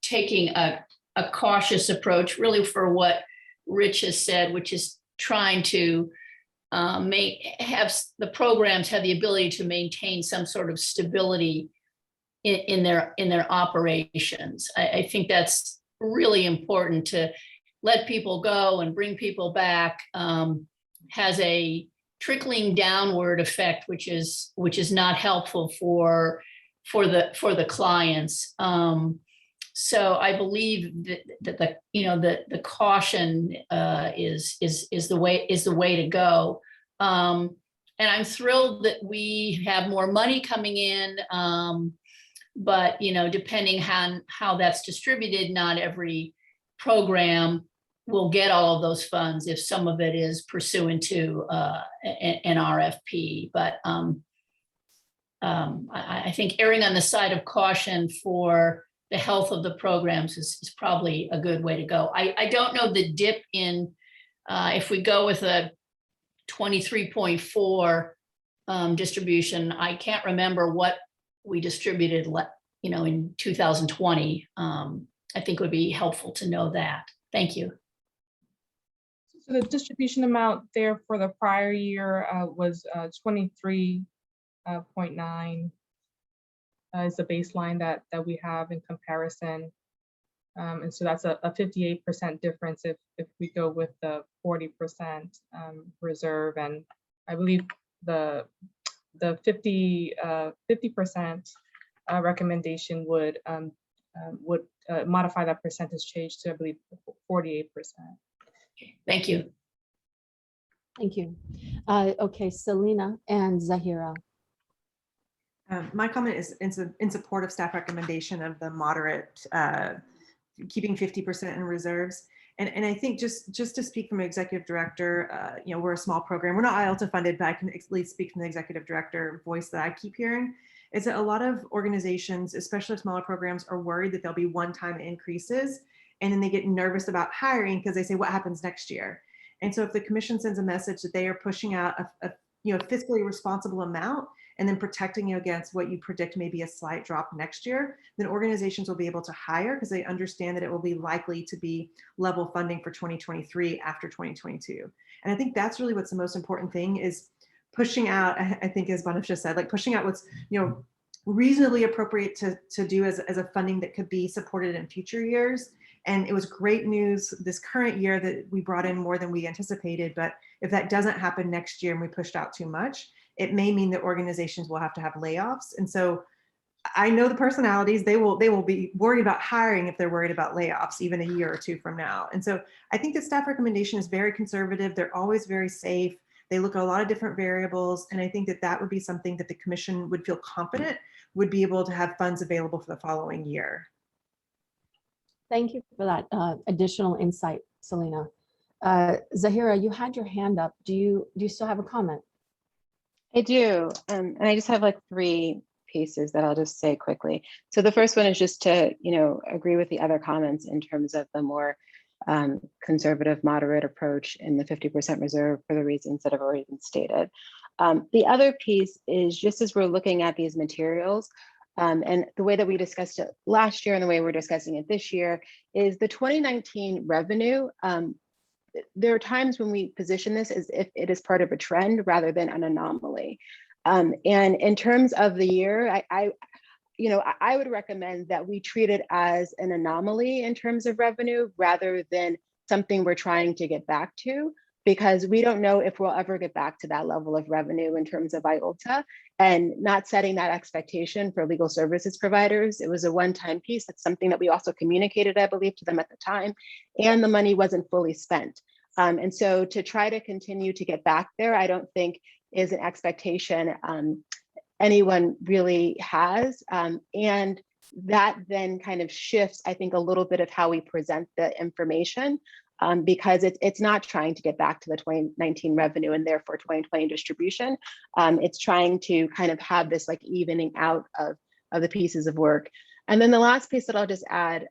taking a cautious approach, really, for what Rich has said, which is trying to have the programs have the ability to maintain some sort of stability in their operations. I think that's really important. To let people go and bring people back has a trickling downward effect, which is not helpful for the clients. So I believe that the caution is the way to go. And I'm thrilled that we have more money coming in, but depending on how that's distributed, not every program will get all of those funds if some of it is pursuant to an RFP. But I think erring on the side of caution for the health of the programs is probably a good way to go. I don't know the dip in, if we go with a 23.4 distribution, I can't remember what we distributed in 2020. I think would be helpful to know that. Thank you. So the distribution amount there for the prior year was 23.9 is the baseline that we have in comparison. And so that's a 58% difference if we go with the 40% reserve. And I believe the 50% recommendation would modify that percentage change to, I believe, 48%. Thank you. Thank you. Okay, Selena and Zahira. My comment is in support of staff recommendation of the moderate, keeping 50% in reserves. And I think just to speak from an executive director, you know, we're a small program. We're not IOLTA funded, but I can at least speak from the executive director voice that I keep hearing, is that a lot of organizations, especially smaller programs, are worried that there'll be one-time increases. And then they get nervous about hiring because they say, what happens next year? And so if the commission sends a message that they are pushing out a fiscally responsible amount and then protecting you against what you predict may be a slight drop next year, then organizations will be able to hire because they understand that it will be likely to be level funding for 2023 after 2022. And I think that's really what's the most important thing, is pushing out, I think as Bonif just said, like pushing out what's, you know, reasonably appropriate to do as a funding that could be supported in future years. And it was great news this current year that we brought in more than we anticipated. But if that doesn't happen next year and we pushed out too much, it may mean that organizations will have to have layoffs. And so I know the personalities, they will be worried about hiring if they're worried about layoffs, even a year or two from now. And so I think the staff recommendation is very conservative. They're always very safe. They look at a lot of different variables. And I think that that would be something that the commission would feel confident would be able to have funds available for the following year. Thank you for that additional insight, Selena. Zahira, you had your hand up. Do you still have a comment? I do, and I just have like 3 pieces that I'll just say quickly. So the first one is just to, agree with the other comments in terms of the more conservative, moderate approach in the 50% reserve for the reasons that have already been stated. The other piece is just as we're looking at these materials, and the way that we discussed it last year and the way we're discussing it this year is the 2019 revenue. There are times when we position this as if it is part of a trend rather than an anomaly. And in terms of the year, I would recommend that we treat it as an anomaly in terms of revenue rather than something we're trying to get back to, because we don't know if we'll ever get back to that level of revenue in terms of IOLTA, and not setting that expectation for legal services providers. It was a one-time piece. That's something that we also communicated, I believe, to them at the time, and the money wasn't fully spent. And so to try to continue to get back there, I don't think is an expectation anyone really has. And that then kind of shifts, I think, a little bit of how we present the information, because it's not trying to get back to the 2019 revenue and therefore 2020 distribution. It's trying to kind of have this like evening out of the pieces of work. And then the last piece that I'll just add,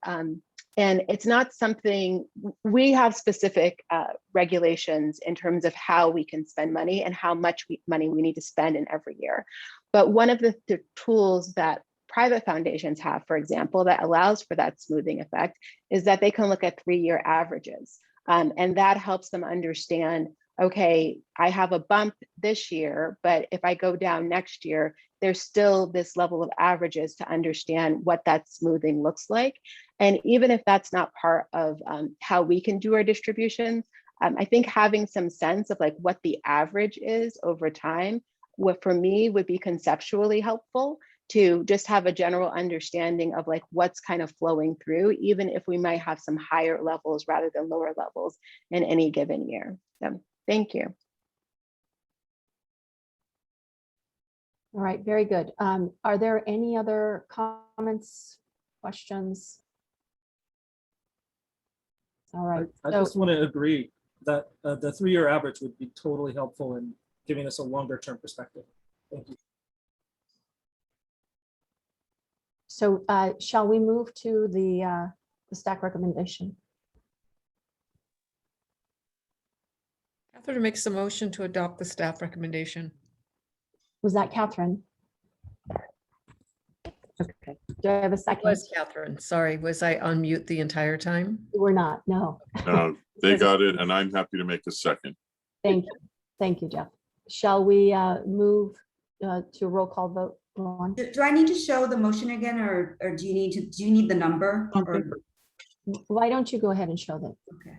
and it's not something, we have specific regulations in terms of how we can spend money and how much money we need to spend in every year. But one of the tools that private foundations have, for example, that allows for that smoothing effect is that they can look at 3-year averages. And that helps them understand, okay, I have a bump this year, but if I go down next year, there's still this level of averages to understand what that smoothing looks like. And even if that's not part of how we can do our distributions, I think having some sense of like what the average is over time, what for me would be conceptually helpful to just have a general understanding of like what's kind of flowing through, even if we might have some higher levels rather than lower levels in any given year. So thank you. All right, very good. Are there any other comments, questions? All right. I just want to agree that the 3-year average would be totally helpful in giving us a longer term perspective. Thank you. So shall we move to the staff recommendation? Catherine makes a motion to adopt the staff recommendation. Was that Catherine? Okay. Do I have a second? Was Catherine, sorry, was I on mute the entire time? We're not, no. They got it, and I'm happy to make a second. Thank you. Thank you, Jeff. Shall we move to a roll call vote? Lauren? Do I need to show the motion again, or do you need the number? Or, Why don't you go ahead and show that? okay.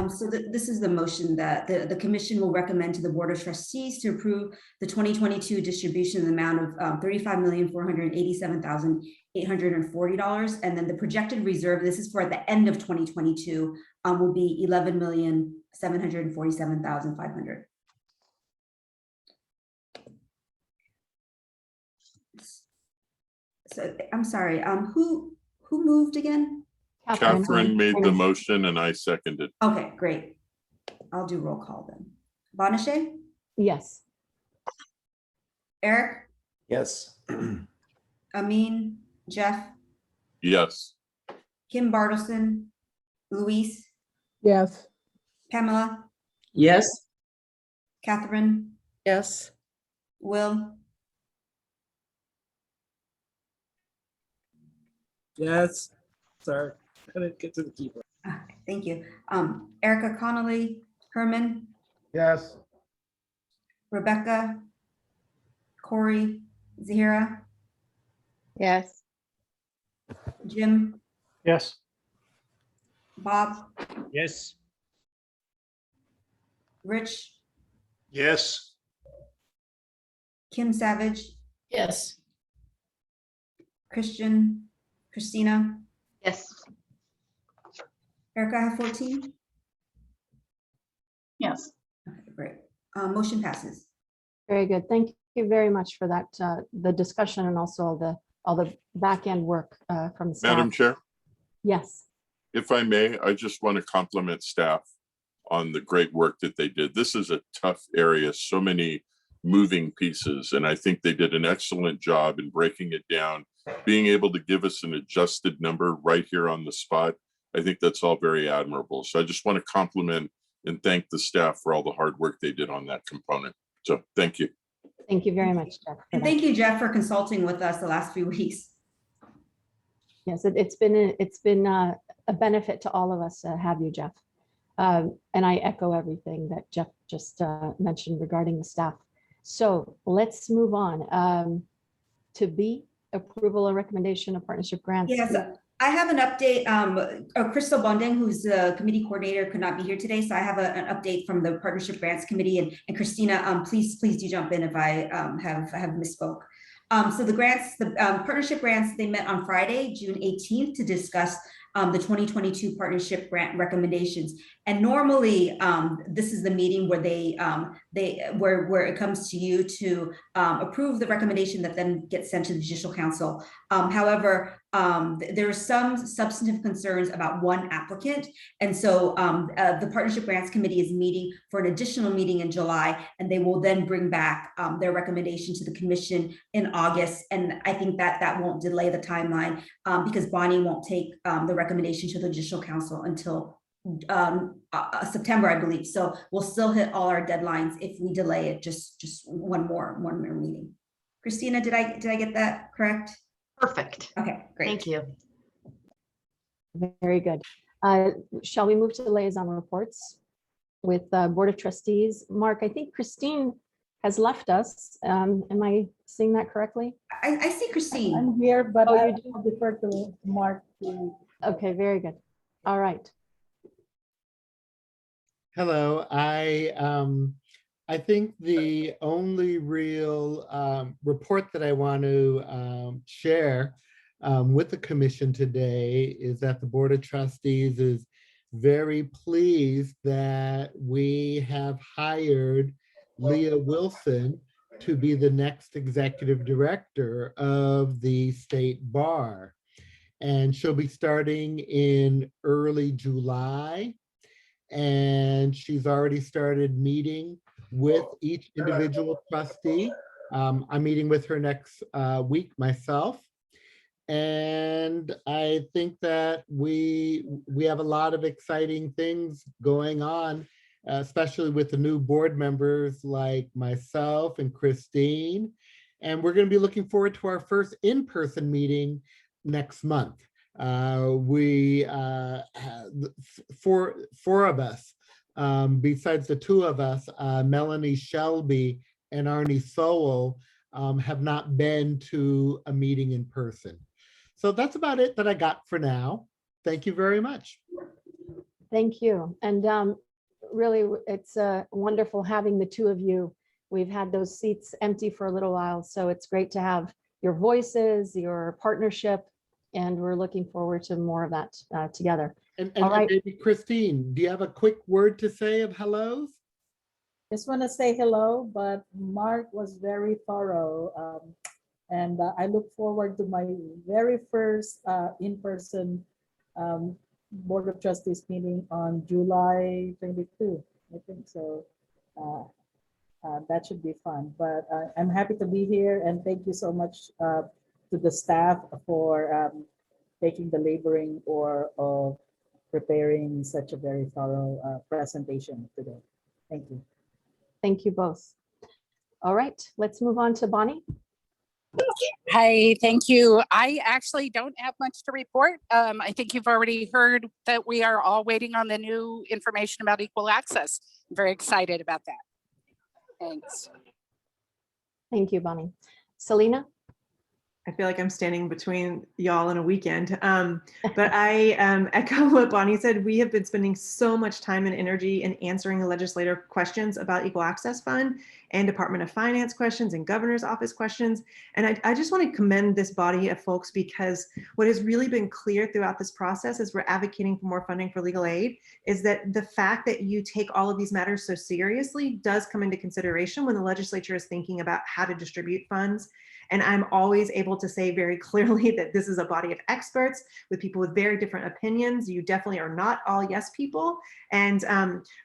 So this is the motion that the commission will recommend to the Board of Trustees to approve the 2022 distribution in the amount of $35,487,840. And then the projected reserve, this is for at the end of 2022, will be $11,747,500. So I'm sorry, who moved again? Catherine made the motion and I seconded. Okay, great. I'll do roll call then. Bonachet? Yes. Eric? Yes. Amin? Jeff? Yes. Kim Bartleson? Luis? Yes. Pamela? Yes. Catherine? Yes. Will? Yes. Sorry, I didn't get to the keyboard. Thank you. Erica Connolly? Herman? Yes. Rebecca? Corey? Zahira? Yes. Jim? Yes. Bob? Yes. Rich? Yes. Kim Savage? Yes. Christina? Yes. Erica, I have 14? Yes. Okay, great. Motion passes. Very good. Thank you very much for that, the discussion and also all the back end work from the staff. Madam Chair, Yes. if I may, I just want to compliment staff on the great work that they did. This is a tough area, so many moving pieces, and I think they did an excellent job in breaking it down, being able to give us an adjusted number right here on the spot. I think that's all very admirable. So I just want to compliment and thank the staff for all the hard work they did on that component. So thank you. Thank you very much, Jeff. And thank you, Jeff, for consulting with us the last few weeks. Yes, it's been a benefit to all of us to have you, Jeff. And I echo everything that Jeff just mentioned regarding the staff. So let's move on to B, approval and recommendation of partnership grants. Yes, I have an update. Crystal Bonding, who's the committee coordinator, could not be here today. So I have an update from the Partnership Grants Committee. And Christina, please do jump in if I have misspoke. So the grants, the partnership grants, they met on Friday, June 18th to discuss the 2022 partnership grant recommendations. And normally this is the meeting where where it comes to you to approve the recommendation that then gets sent to the Judicial Council. However, there are some substantive concerns about one applicant. And so the Partnership Grants Committee is meeting for an additional meeting in July, and they will then bring back their recommendation to the Commission in August. And I think that won't delay the timeline because Bonnie won't take the recommendation to the Judicial Council until September, I believe. So we'll still hit all our deadlines if we delay it just one more meeting. Christina, did I get that correct? Perfect. Okay, great. Thank you. Very good. Shall we move to the liaison reports with Board of Trustees? Mark, I think Christine has left us. Am I seeing that correctly? I see Christine. I'm here, but Oh, I you do? defer to Mark. Okay, very good. All right. Hello, I think the only real report that I want to share with the commission today is that the Board of Trustees is very pleased that we have hired Leah Wilson to be the next executive director of the state bar. And she'll be starting in early July. And she's already started meeting with each individual trustee. I'm meeting with her next week myself. And I think that we have a lot of exciting things going on, especially with the new board members like myself and Christine. And we're going to be looking forward to our first in-person meeting next month. We four of us, besides the two of us, Melanie Shelby and Arnie Sowell, have not been to a meeting in person. So that's about it that I got for now. Thank you very much. Thank you. And really, it's wonderful having the two of you. We've had those seats empty for a little while, so it's great to have your voices, your partnership, and we're looking forward to more of that together. And All right. maybe Christine, do you have a quick word to say of hellos? Just want to say hello, but Mark was very thorough. And I look forward to my very first in-person Board of Trustees meeting on July 22, I think. So that should be fun. But I'm happy to be here, and thank you so much to the staff for taking the laboring of preparing such a very thorough presentation today. Thank you. Thank you both. All right, let's move on to Bonnie. Hi, thank you. I actually don't have much to report. I think you've already heard that we are all waiting on the new information about equal access. I'm very excited about that. Thanks. Thank you, Bonnie. Selena? I feel like I'm standing between y'all and a weekend. But I echo what Bonnie said. We have been spending so much time and energy in answering the legislative questions about Equal Access Fund and Department of Finance questions and Governor's Office questions. And I just want to commend this body of folks, because what has really been clear throughout this process as we're advocating for more funding for legal aid is that the fact that you take all of these matters so seriously does come into consideration when the legislature is thinking about how to distribute funds. And I'm always able to say very clearly that this is a body of experts with people with very different opinions. You definitely are not all yes people. And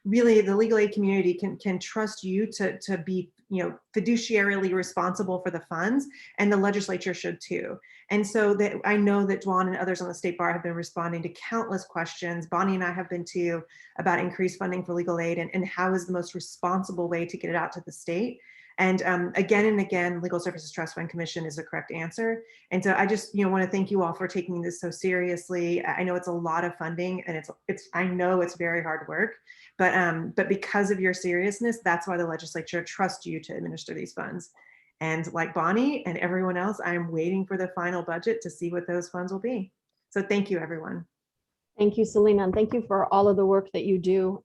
really the legal aid community can trust you to be, you know, fiduciarily responsible for the funds, and the legislature should too. And so that I know that Dwan and others on the State Bar have been responding to countless questions. Bonnie and I have been too, about increased funding for legal aid and how is the most responsible way to get it out to the state. And again and again, Legal Services Trust Fund Commission is the correct answer. And so I just, want to thank you all for taking this so seriously. I know it's a lot of funding, and I know it's very hard work, but because of your seriousness, that's why the legislature trusts you to administer these funds. And like Bonnie and everyone else, I'm waiting for the final budget to see what those funds will be. So thank you, everyone. Thank you, Selena, and thank you for all of the work that you do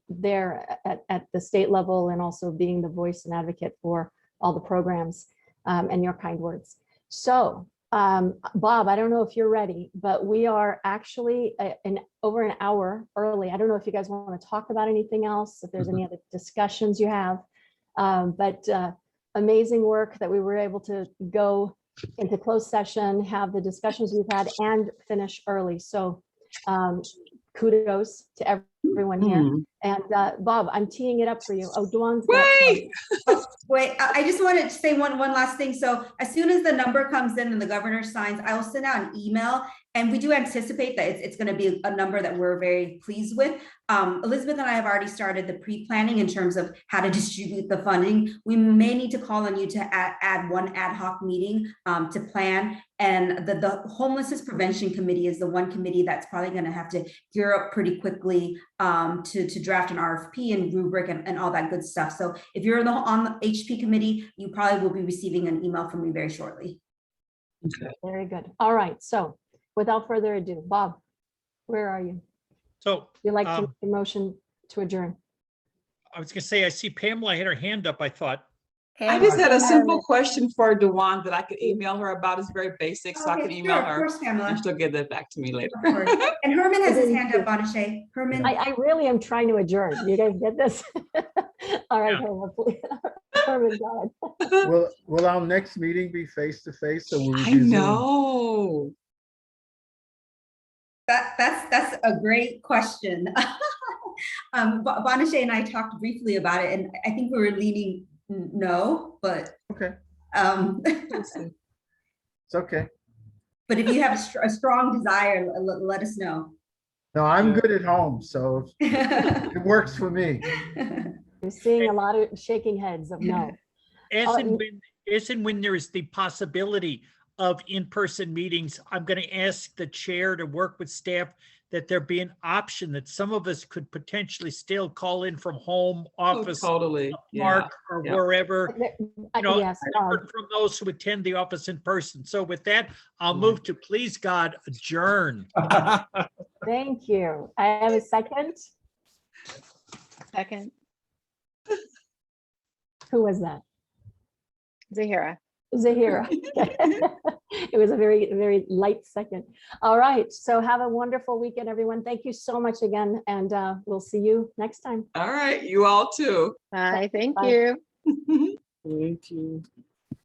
there at the state level, and also being the voice and advocate for all the programs and your kind words. So Bob, I don't know if you're ready, but we are actually over an hour early. I don't know if you guys want to talk about anything else, if there's any other discussions you have, but amazing work that we were able to go into closed session, have the discussions we've had, and finish early. So kudos to everyone here. And Bob, I'm teeing it up for you. Oh, Dwan's Wait, I just wanted to say one last thing. So as soon as the number comes in and the governor signs, I will send out an email, and we do anticipate that it's going to be a number that we're very pleased with. Elizabeth and I have already started the pre-planning in terms of how to distribute the funding. We may need to call on you to add one ad hoc meeting to plan. And the Homelessness Prevention Committee is the one committee that's probably going to have to gear up pretty quickly to draft an RFP and rubric and all that good stuff. So if you're on the HP committee, you probably will be receiving an email from me very shortly. Okay. Very good. All right. So without further ado, Bob, where are you? So you'd like to make a motion to adjourn? I was going to say, I see Pamela had her hand up. I thought. I just had a simple question for Dewan that I could email her about. It's very basic, so I can email her. Of course, Pamela. And she'll give that back to me later. And Herman has his hand up, Bonachet. Herman. I really am trying to adjourn. You guys get this? All right, Herman, please. Herman, go ahead. Will our next meeting be face-to-face? So I know. That's a great question. Bonachet and I talked briefly about it, and I think we were leaning no, but okay. It's okay. But if you have a strong desire, let us know. No, I'm good at home, so it works for me. I'm seeing a lot of shaking heads of no. As and when there is the possibility of in-person meetings, I'm going to ask the chair to work with staff that there be an option that some of us could potentially still call in from home, office, Totally. park, or wherever, Yes, different from those who attend the office in person. So with that, I'll move to, please God, adjourn. thank you. I have a second. Second, Who was that? Zahira. Zahira. It was a very light second. All right. So have a wonderful weekend, everyone. Thank you so much again. And we'll see you next time. All right, you all too. Bye, thank Bye. you. Thank you.